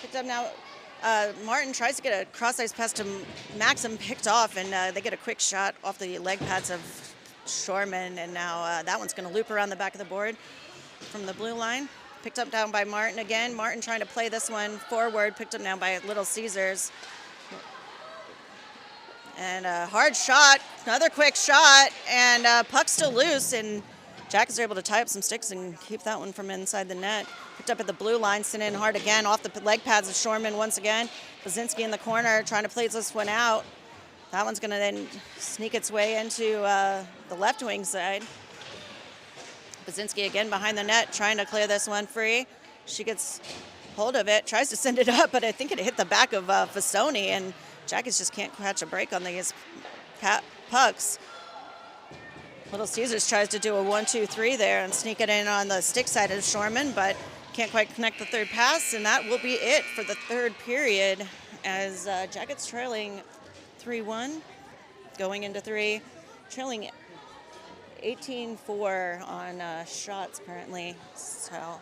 Picked up now. Martin tries to get a cross-ice pass to Maxim, picked off, and they get a quick shot off the leg pads of Shorman, and now that one's going to loop around the back of the board from the blue line. Picked up down by Martin again. Martin trying to play this one forward, picked up now by Little Ceasars. And a hard shot, another quick shot, and puck's still loose, and Jackets are able to tie up some sticks and keep that one from inside the net. Picked up at the blue line, sent in hard again, off the leg pads of Shorman once again. Baczynski in the corner trying to play this one out. That one's going to then sneak its way into the left wing side. Baczynski again behind the net, trying to clear this one free. She gets hold of it, tries to send it up, but I think it hit the back of Fasoni, and Jackets just can't catch a break on these pucks. Little Ceasars tries to do a 1-2-3 there and sneak it in on the stick side of Shorman, but can't quite connect the third pass, and that will be it for the third period as Jackets trailing 3-1, going into three, trailing 18-4 on shots currently. So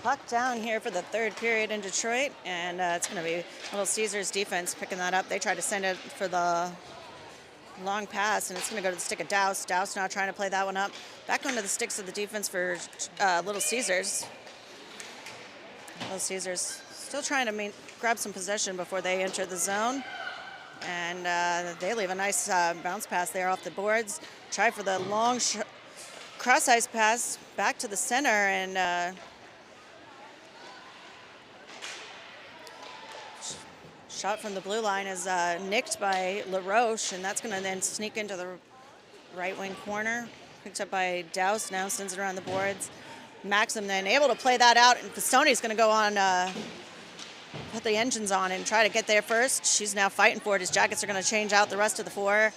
Puck down here for the third period in Detroit, and it's going to be Little Caesars defense picking that up. They try to send it for the long pass, and it's going to go to the stick of Douse. Douse now trying to play that one up. Back onto the sticks of the defense for Little Caesars. Little Caesars still trying to grab some possession before they enter the zone. And they leave a nice bounce pass there off the boards. Try for the long cross-ice pass back to the center, and shot from the blue line is nicked by LaRoche, and that's going to then sneak into the right wing corner. Picked up by Douse, now sends it around the boards. Maxim then able to play that out, and Fistoni's going to go on, put the engines on and try to get there first. She's now fighting for it. His Jackets are going to change out the rest of the four.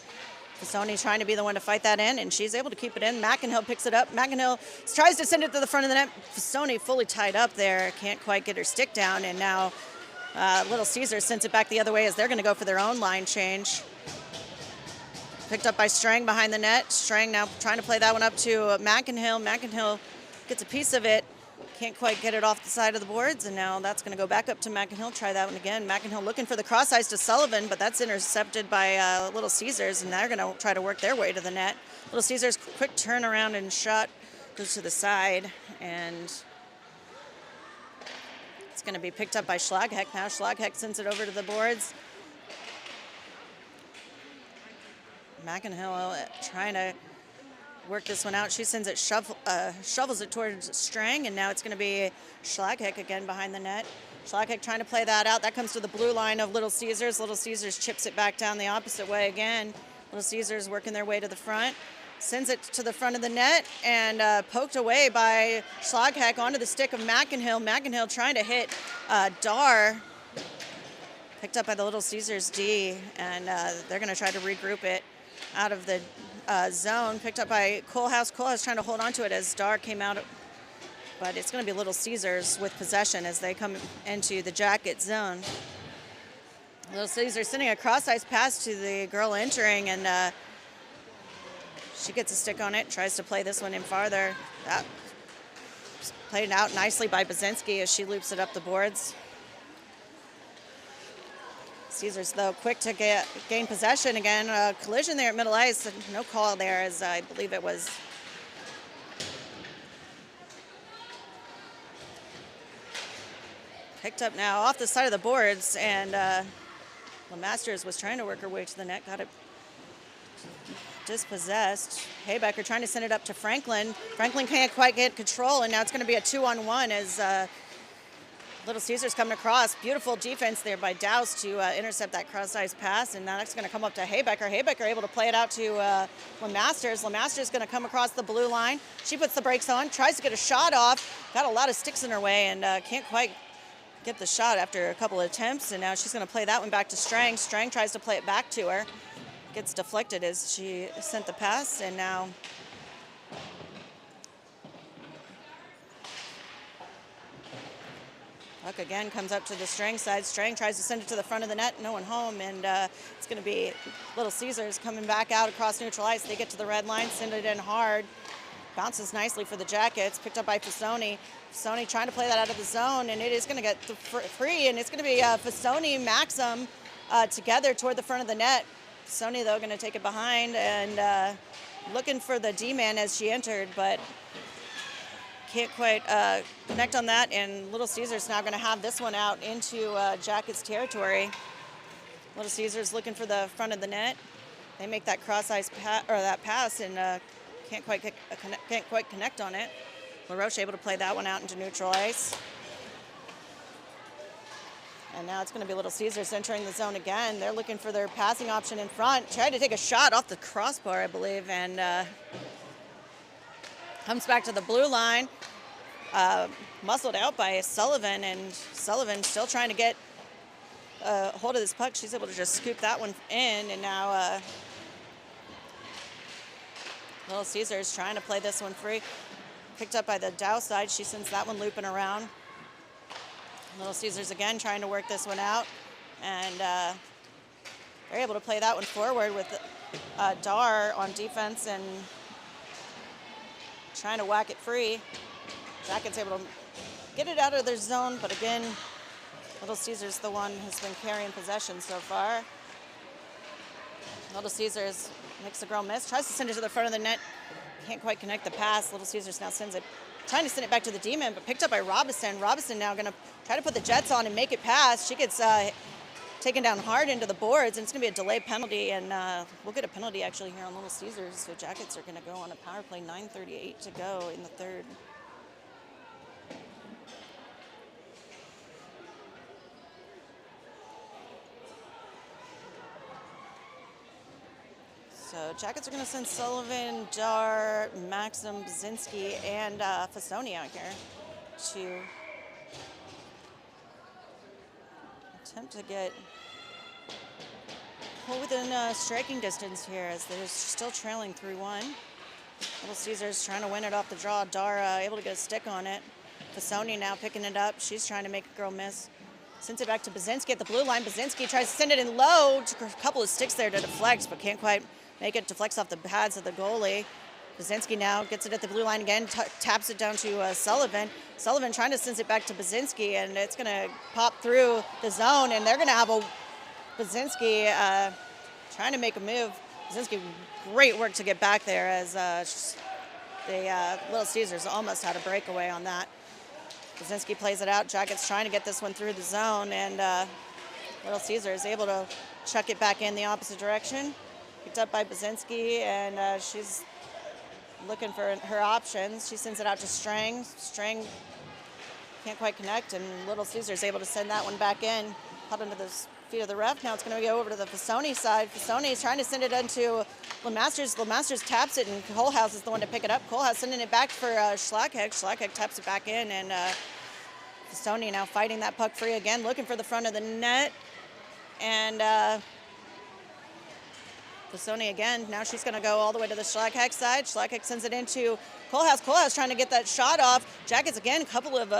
Fistoni trying to be the one to fight that in, and she's able to keep it in. McInhill picks it up. McInhill tries to send it to the front of the net. Fistoni fully tied up there, can't quite get her stick down, and now Little Caesars sends it back the other way as they're going to go for their own line change. Picked up by Strang behind the net. Strang now trying to play that one up to McInhill. McInhill gets a piece of it. Can't quite get it off the side of the boards, and now that's going to go back up to McInhill. Try that one again. McInhill looking for the cross ice to Sullivan, but that's intercepted by Little Caesars, and they're going to try to work their way to the net. Little Caesars quick turnaround and shot goes to the side, and it's going to be picked up by Schlagheck. Now Schlagheck sends it over to the boards. McInhill trying to work this one out. She sends it, shovels it towards Strang, and now it's going to be Schlagheck again behind the net. Schlagheck trying to play that out. That comes to the blue line of Little Caesars. Little Caesars chips it back down the opposite way again. Little Caesars working their way to the front. Sends it to the front of the net, and poked away by Schlagheck onto the stick of McInhill. McInhill trying to hit Dar. Picked up by the Little Caesars D, and they're going to try to regroup it out of the zone. Picked up by Kohlhaas. Kohlhaas trying to hold on to it as Dar came out, but it's going to be Little Caesars with possession as they come into the Jacket zone. Little Caesars sending a cross-ice pass to the girl entering, and she gets a stick on it, tries to play this one in farther. That played out nicely by Bazinski as she loops it up the boards. Caesars, though, quick to gain possession again. Collision there at middle ice. No call there, as I believe it was picked up now off the side of the boards, and LeMasters was trying to work her way to the net, got it dispossessed. Haybecker trying to send it up to Franklin. Franklin can't quite get control, and now it's going to be a 2-on-1 as Little Caesars coming across. Beautiful defense there by Douse to intercept that cross-ice pass, and now that's going to come up to Haybecker. Haybecker able to play it out to LeMasters. LeMasters going to come across the blue line. She puts the brakes on, tries to get a shot off. Got a lot of sticks in her way, and can't quite get the shot after a couple of attempts, and now she's going to play that one back to Strang. Strang tries to play it back to her. Gets deflected as she sent the pass, and now puck again comes up to the Strang side. Strang tries to send it to the front of the net, no one home, and it's going to be Little Caesars coming back out across neutral ice. They get to the red line, send it in hard. Bounces nicely for the Jackets, picked up by Fistoni. Fistoni trying to play that out of the zone, and it is going to get free, and it's going to be Fistoni, Maxim together toward the front of the net. Fistoni, though, going to take it behind and looking for the D-man as she entered, but can't quite connect on that, and Little Caesars now going to have this one out into Jackets territory. Little Caesars looking for the front of the net. They make that cross-ice pass, and can't quite connect on it. LaRoche able to play that one out into neutral ice. And now it's going to be Little Caesars entering the zone again. They're looking for their passing option in front. Tried to take a shot off the crossbar, I believe, and comes back to the blue line. Muscled out by Sullivan, and Sullivan still trying to get hold of this puck. She's able to just scoop that one in, and now Little Caesars trying to play this one free. Picked up by the Dow side. She sends that one looping around. Little Caesars again trying to work this one out, and they're able to play that one forward with Dar on defense and trying to whack it free. Jackets able to get it out of their zone, but again, Little Caesars the one who's been carrying possession so far. Little Caesars makes the girl miss, tries to send it to the front of the net, can't quite connect the pass. Little Caesars now sends it, trying to send it back to the D-man, but picked up by Robinson. Robinson now going to try to put the Jets on and make it pass. She gets taken down hard into the boards, and it's going to be a delay penalty, and we'll get a penalty actually here on Little Caesars. So Jackets are going to go on a power play, 9:38 to go in the third. So Jackets are going to send Sullivan, Dar, Maxim, Bazinski, and Fasoni out here to attempt to get within striking distance here, as they're still trailing 3-1. Little Caesars trying to win it off the draw. Dar able to get a stick on it. Fasoni now picking it up. She's trying to make a girl miss. Sends it back to Bazinski at the blue line. Bazinski tries to send it in low. Took a couple of sticks there to deflect, but can't quite make it. Deflects off the pads of the goalie. Bazinski now gets it at the blue line again, taps it down to Sullivan. Sullivan trying to send it back to Bazinski, and it's going to pop through the zone, and they're going to have a Bazinski trying to make a move. Bazinski, great work to get back there, as the Little Caesars almost had a breakaway on that. Bazinski plays it out. Jackets trying to get this one through the zone, and Little Caesars able to chuck it back in the opposite direction. Picked up by Bazinski, and she's looking for her options. She sends it out to Strang. Strang can't quite connect, and Little Caesars able to send that one back in. Caught under the feet of the ref. Now it's going to go over to the Fasoni side. Fasoni is trying to send it into LeMasters. LeMasters taps it, and Kohlhaas is the one to pick it up. Kohlhaas sending it back for Schlackheg. Schlackheg taps it back in, and Fasoni now fighting that puck free again, looking for the front of the net. And Fasoni again, now she's going to go all the way to the Schlackheg side. Schlackheg sends it into Kohlhaas. Kohlhaas trying to get that shot off. Jackets again, a couple of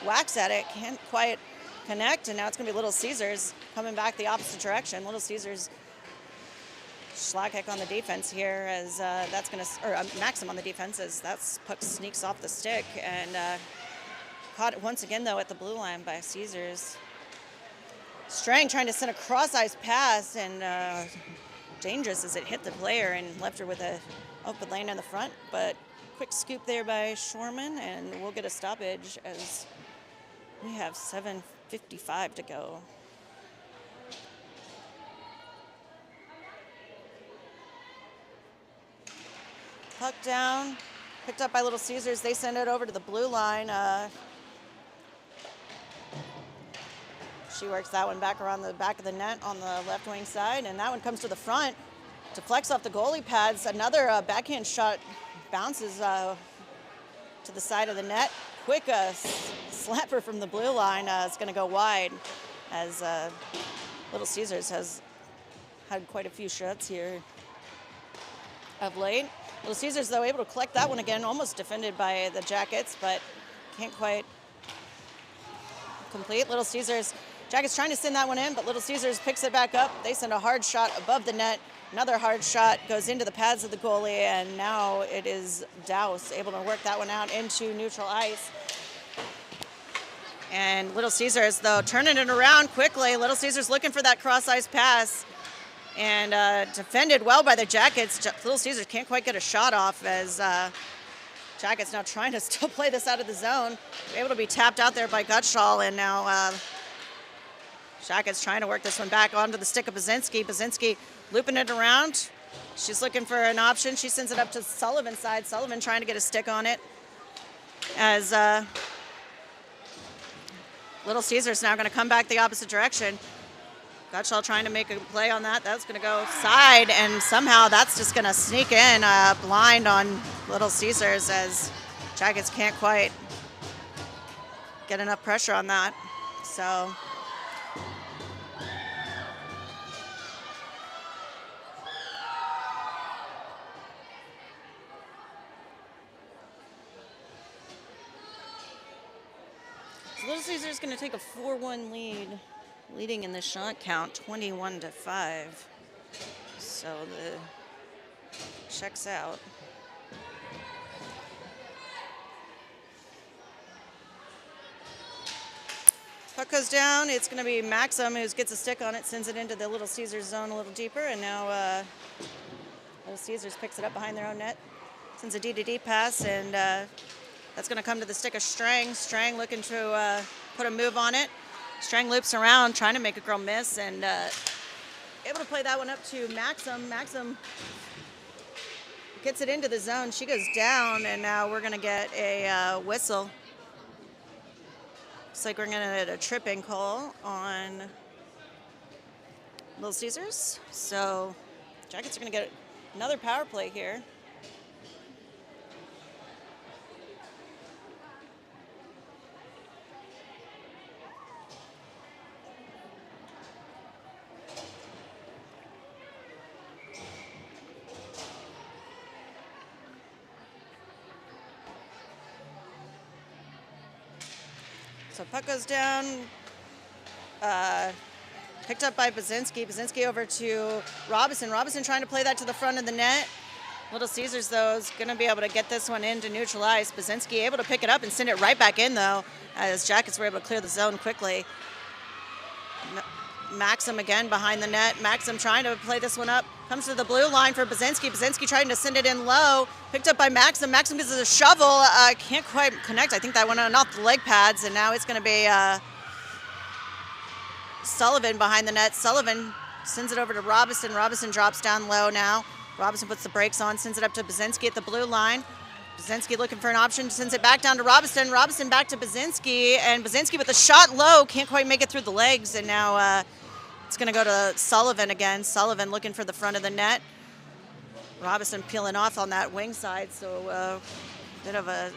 whacks at it. Can't quite connect, and now it's going to be Little Caesars coming back the opposite direction. Little Caesars, Schlackheg on the defense here, as that's going to, or Maxim on the defense, as that puck sneaks off the stick, and caught it once again, though, at the blue line by Caesars. Strang trying to send a cross-ice pass, and dangerous as it hit the player and left her with a open lane in the front, but quick scoop there by Shorman, and we'll get a stoppage as we have 7:55 to go. Puck down, picked up by Little Caesars. They send it over to the blue line. She works that one back around the back of the net on the left wing side, and that one comes to the front. Deflects off the goalie pads. Another backhand shot bounces to the side of the net. Quick slapper from the blue line is going to go wide, as Little Caesars has had quite a few shots here of late. Little Caesars, though, able to collect that one again, almost defended by the Jackets, but can't quite complete. Little Caesars, Jackets trying to send that one in, but Little Caesars picks it back up. They send a hard shot above the net. Another hard shot goes into the pads of the goalie, and now it is Douse able to work that one out into neutral ice. And Little Caesars, though, turning it around quickly. Little Caesars looking for that cross-ice pass, and defended well by the Jackets. Little Caesars can't quite get a shot off, as Jackets now trying to still play this out of the zone. Able to be tapped out there by Gutschall, and now Jackets trying to work this one back onto the stick of Bazinski. Bazinski looping it around. She's looking for an option. She sends it up to Sullivan's side. Sullivan trying to get a stick on it, as Little Caesars now going to come back the opposite direction. Gutschall trying to make a play on that. That's going to go side, and somehow that's just going to sneak in blind on Little Caesars, as Jackets can't quite get enough pressure on that. So Little Caesars going to take a 4-1 lead, leading in the shot count 21-5. So the checks out. Puck goes down. It's going to be Maxim who gets a stick on it, sends it into the Little Caesars zone a little deeper, and now Little Caesars picks it up behind their own net, sends a D-to-D pass, and that's going to come to the stick of Strang. Strang looking to put a move on it. Strang loops around, trying to make a girl miss, and able to play that one up to Maxim. Maxim gets it into the zone. She goes down, and now we're going to get a whistle. Looks like we're going to get a tripping call on Little Caesars. So Jackets are going to get another power play here. So puck goes down, picked up by Bazinski. Bazinski over to Robinson. Robinson trying to play that to the front of the net. Little Caesars, though, is going to be able to get this one in to neutralize. Bazinski able to pick it up and send it right back in, though, as Jackets were able to clear the zone quickly. Maxim again behind the net. Maxim trying to play this one up. Comes to the blue line for Bazinski. Bazinski trying to send it in low. Picked up by Maxim. Maxim gives it a shovel. Can't quite connect. I think that went on off the leg pads, and now it's going to be Sullivan behind the net. Sullivan sends it over to Robinson. Robinson drops down low now. Robinson puts the brakes on, sends it up to Bazinski at the blue line. Bazinski looking for an option, sends it back down to Robinson. Robinson back to Bazinski, and Bazinski with the shot low, can't quite make it through the legs, and now it's going to go to Sullivan again. Sullivan looking for the front of the net. Robinson peeling off on that wing side, so bit of a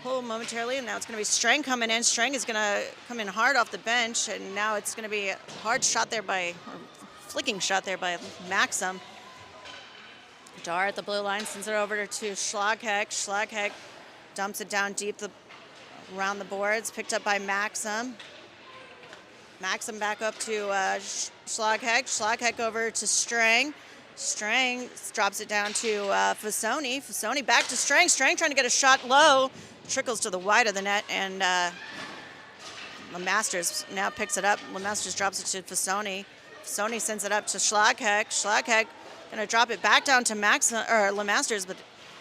pull momentarily, and now it's going to be Strang coming in. Strang is going to come in hard off the bench, and now it's going to be a hard shot there by, or flicking shot there by Maxim. Dar at the blue line sends it over to Schlagheck. Schlagheck dumps it down deep around the boards, picked up by Maxim. Maxim back up to Schlagheck. Schlagheck over to Strang. Strang drops it down to Fasoni. Fasoni back to Strang. Strang trying to get a shot low. Trickles to the wide of the net, and LeMasters now picks it up. LeMasters drops it to Fasoni. Fasoni sends it up to Schlagheck. Schlagheck going to drop it back down to LeMasters, but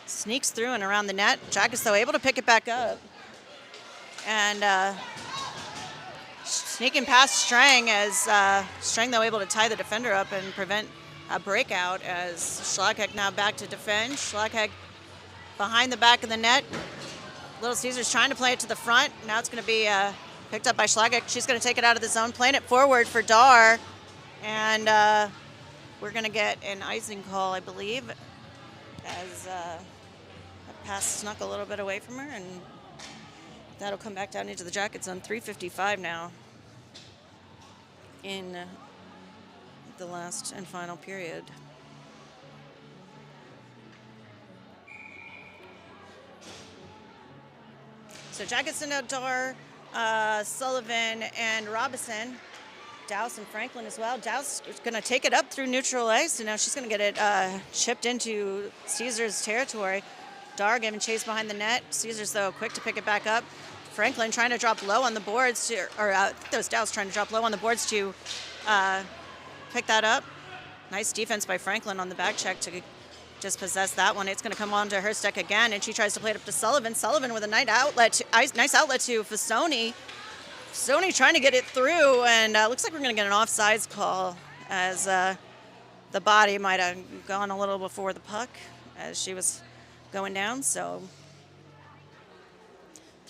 sneaks through and around the net. Jackets, though, able to pick it back up. And sneaking past Strang, as Strang, though, able to tie the defender up and prevent a breakout, as Schlagheck now back to defend. Schlagheck behind the back of the net. Little Caesars trying to play it to the front. Now it's going to be picked up by Schlagheck. She's going to take it out of the zone, playing it forward for Dar. And we're going to get an icing call, I believe, as that pass snuck a little bit away from her, and that'll come back down into the Jackets on 3:55 now in the last and final period. So Jackets send out Dar, Sullivan, and Robinson. Dowse and Franklin as well. Dowse is going to take it up through neutral ice, and now she's going to get it chipped into Caesars territory. Dar giving chase behind the net. Caesars, though, quick to pick it back up. Franklin trying to drop low on the boards, I think that was Dowse trying to drop low on the boards to pick that up. Nice defense by Franklin on the back check to dispossess that one. It's going to come on to her stick again, and she tries to play it up to Sullivan. Sullivan with a nice outlet to Fasoni. Fasoni trying to get it through, and looks like we're going to get an offsides call, as the body might have gone a little before the puck as she was going down. So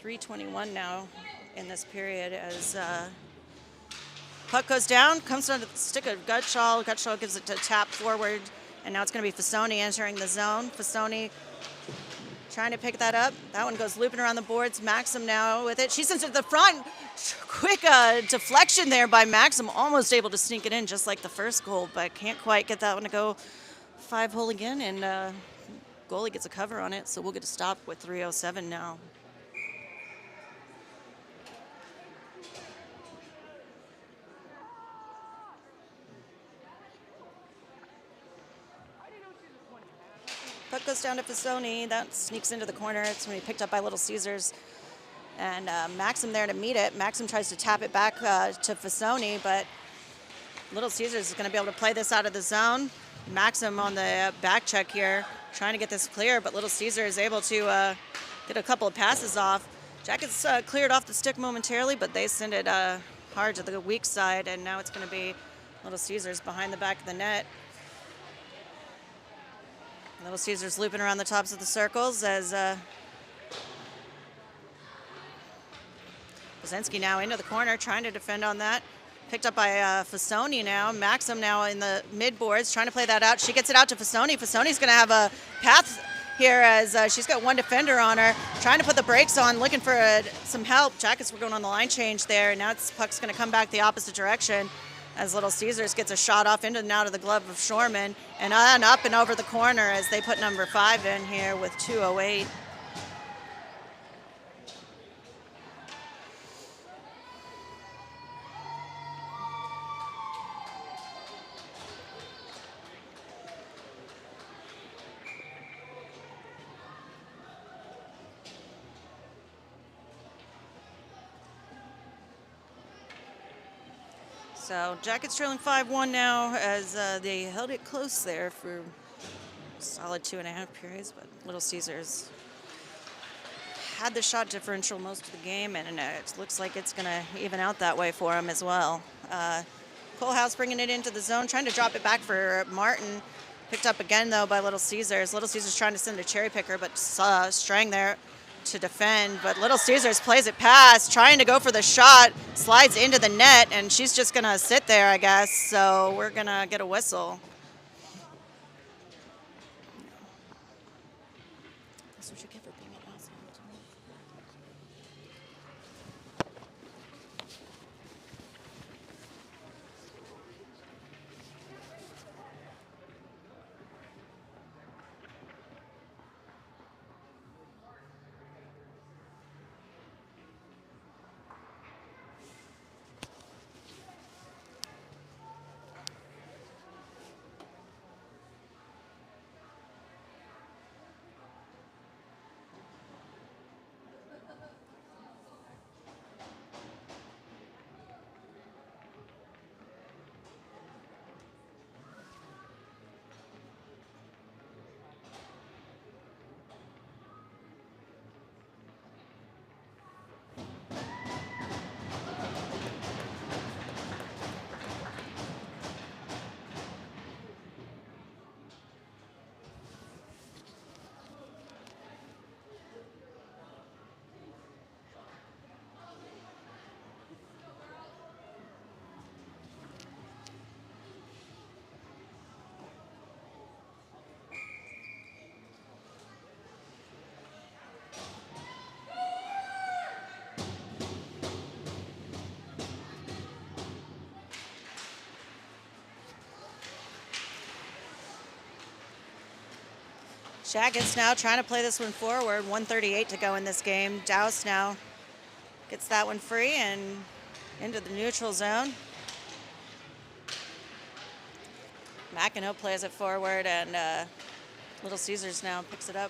3:21 now in this period, as puck goes down, comes on to the stick of Gutshaw. Gutshaw gives it to tap forward, and now it's going to be Fasoni entering the zone. Fasoni trying to pick that up. That one goes looping around the boards. Maxim now with it. She sends it to the front. Quick deflection there by Maxim. Almost able to sneak it in just like the first goal, but can't quite get that one to go 5-hole again. And goalie gets a cover on it, so we'll get a stop with 3:07 now. Puck goes down to Fasoni. That sneaks into the corner. It's going to be picked up by Little Caesars. And Maxim there to meet it. Maxim tries to tap it back to Fasoni, but Little Caesars is going to be able to play this out of the zone. Maxim on the back check here, trying to get this clear, but Little Caesar is able to get a couple of passes off. Jackets cleared off the stick momentarily, but they send it hard to the weak side, and now it's going to be Little Caesars behind the back of the net. Little Caesars looping around the tops of the circles as Bozinski now into the corner, trying to defend on that. Picked up by Fasoni now. Maxim now in the mid boards, trying to play that out. She gets it out to Fasoni. Fasoni's going to have a path here as she's got one defender on her, trying to put the brakes on, looking for some help. Jackets were going on the line change there, and now puck's going to come back the opposite direction as Little Caesars gets a shot off into and out of the glove of Shorman, and on up and over the corner as they put number 5 in here with 2:08. So Jackets trailing 5-1 now as they held it close there for a solid 2.5 periods, but Little Caesars had the shot differential most of the game, and it looks like it's going to even out that way for them as well. Colehouse bringing it into the zone, trying to drop it back for Martin. Picked up again, though, by Little Caesars. Little Caesars trying to send a cherry picker, but Strang there to defend, but Little Caesars plays it past, trying to go for the shot, slides into the net, and she's just going to sit there, I guess, so we're going to get a whistle. That's what you get for being an asshole. Jackets now trying to play this one forward. 1:38 to go in this game. Douse now gets that one free and into the neutral zone. McEnhoe plays it forward, and Little Caesars now picks it up.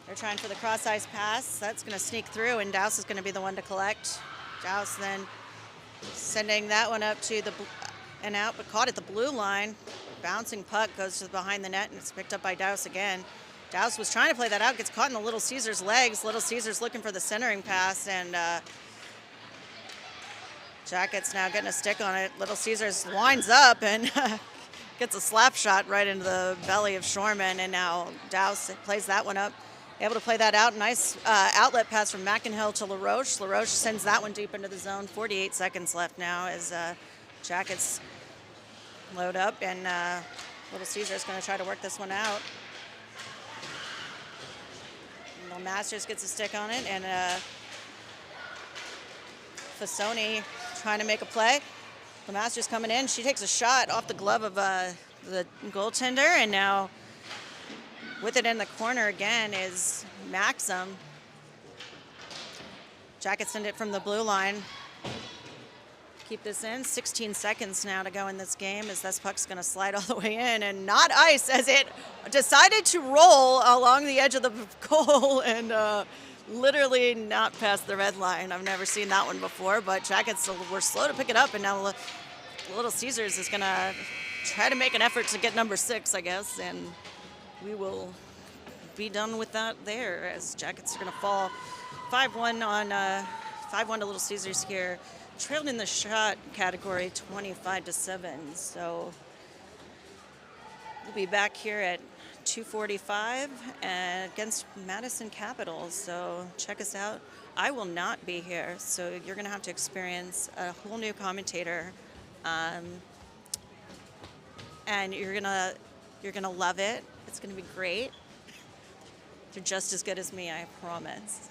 They're trying for the cross-ice pass. That's going to sneak through, and Douse is going to be the one to collect. Douse then sending that one up to the and out, but caught at the blue line. Bouncing puck goes to behind the net, and it's picked up by Douse again. Douse was trying to play that out, gets caught in the Little Caesars' legs. Little Caesars looking for the centering pass, and Jackets now getting a stick on it. Little Caesars winds up and gets a slap shot right into the belly of Shorman, and now Douse plays that one up. Able to play that out. Nice outlet pass from McEnhill to LaRoche. LaRoche sends that one deep into the zone. 48 seconds left now as Jackets load up, and Little Caesar is going to try to work this one out. Little Masters gets a stick on it, and Fasoni trying to make a play. The Masters coming in. She takes a shot off the glove of the goaltender, and now with it in the corner again is Maxim. Jackets send it from the blue line. keep this in. 16 seconds now to go in this game as this puck's going to slide all the way in and not ice as it decided to roll along the edge of the goal and literally not past the red line. I've never seen that one before, but Jackets were slow to pick it up, and now Little Caesars is going to try to make an effort to get number 6, I guess, and we will be done with that there as Jackets are going to fall 5-1 on 5-1 to Little Caesars here, trailed in the shot category 25-7. So we'll be back here at 2:45 against Madison Capitals. So check us out. I will not be here, so you're going to have to experience a whole new commentator, and you're gonna love it. It's going to be great. They're just as good as me, I promise.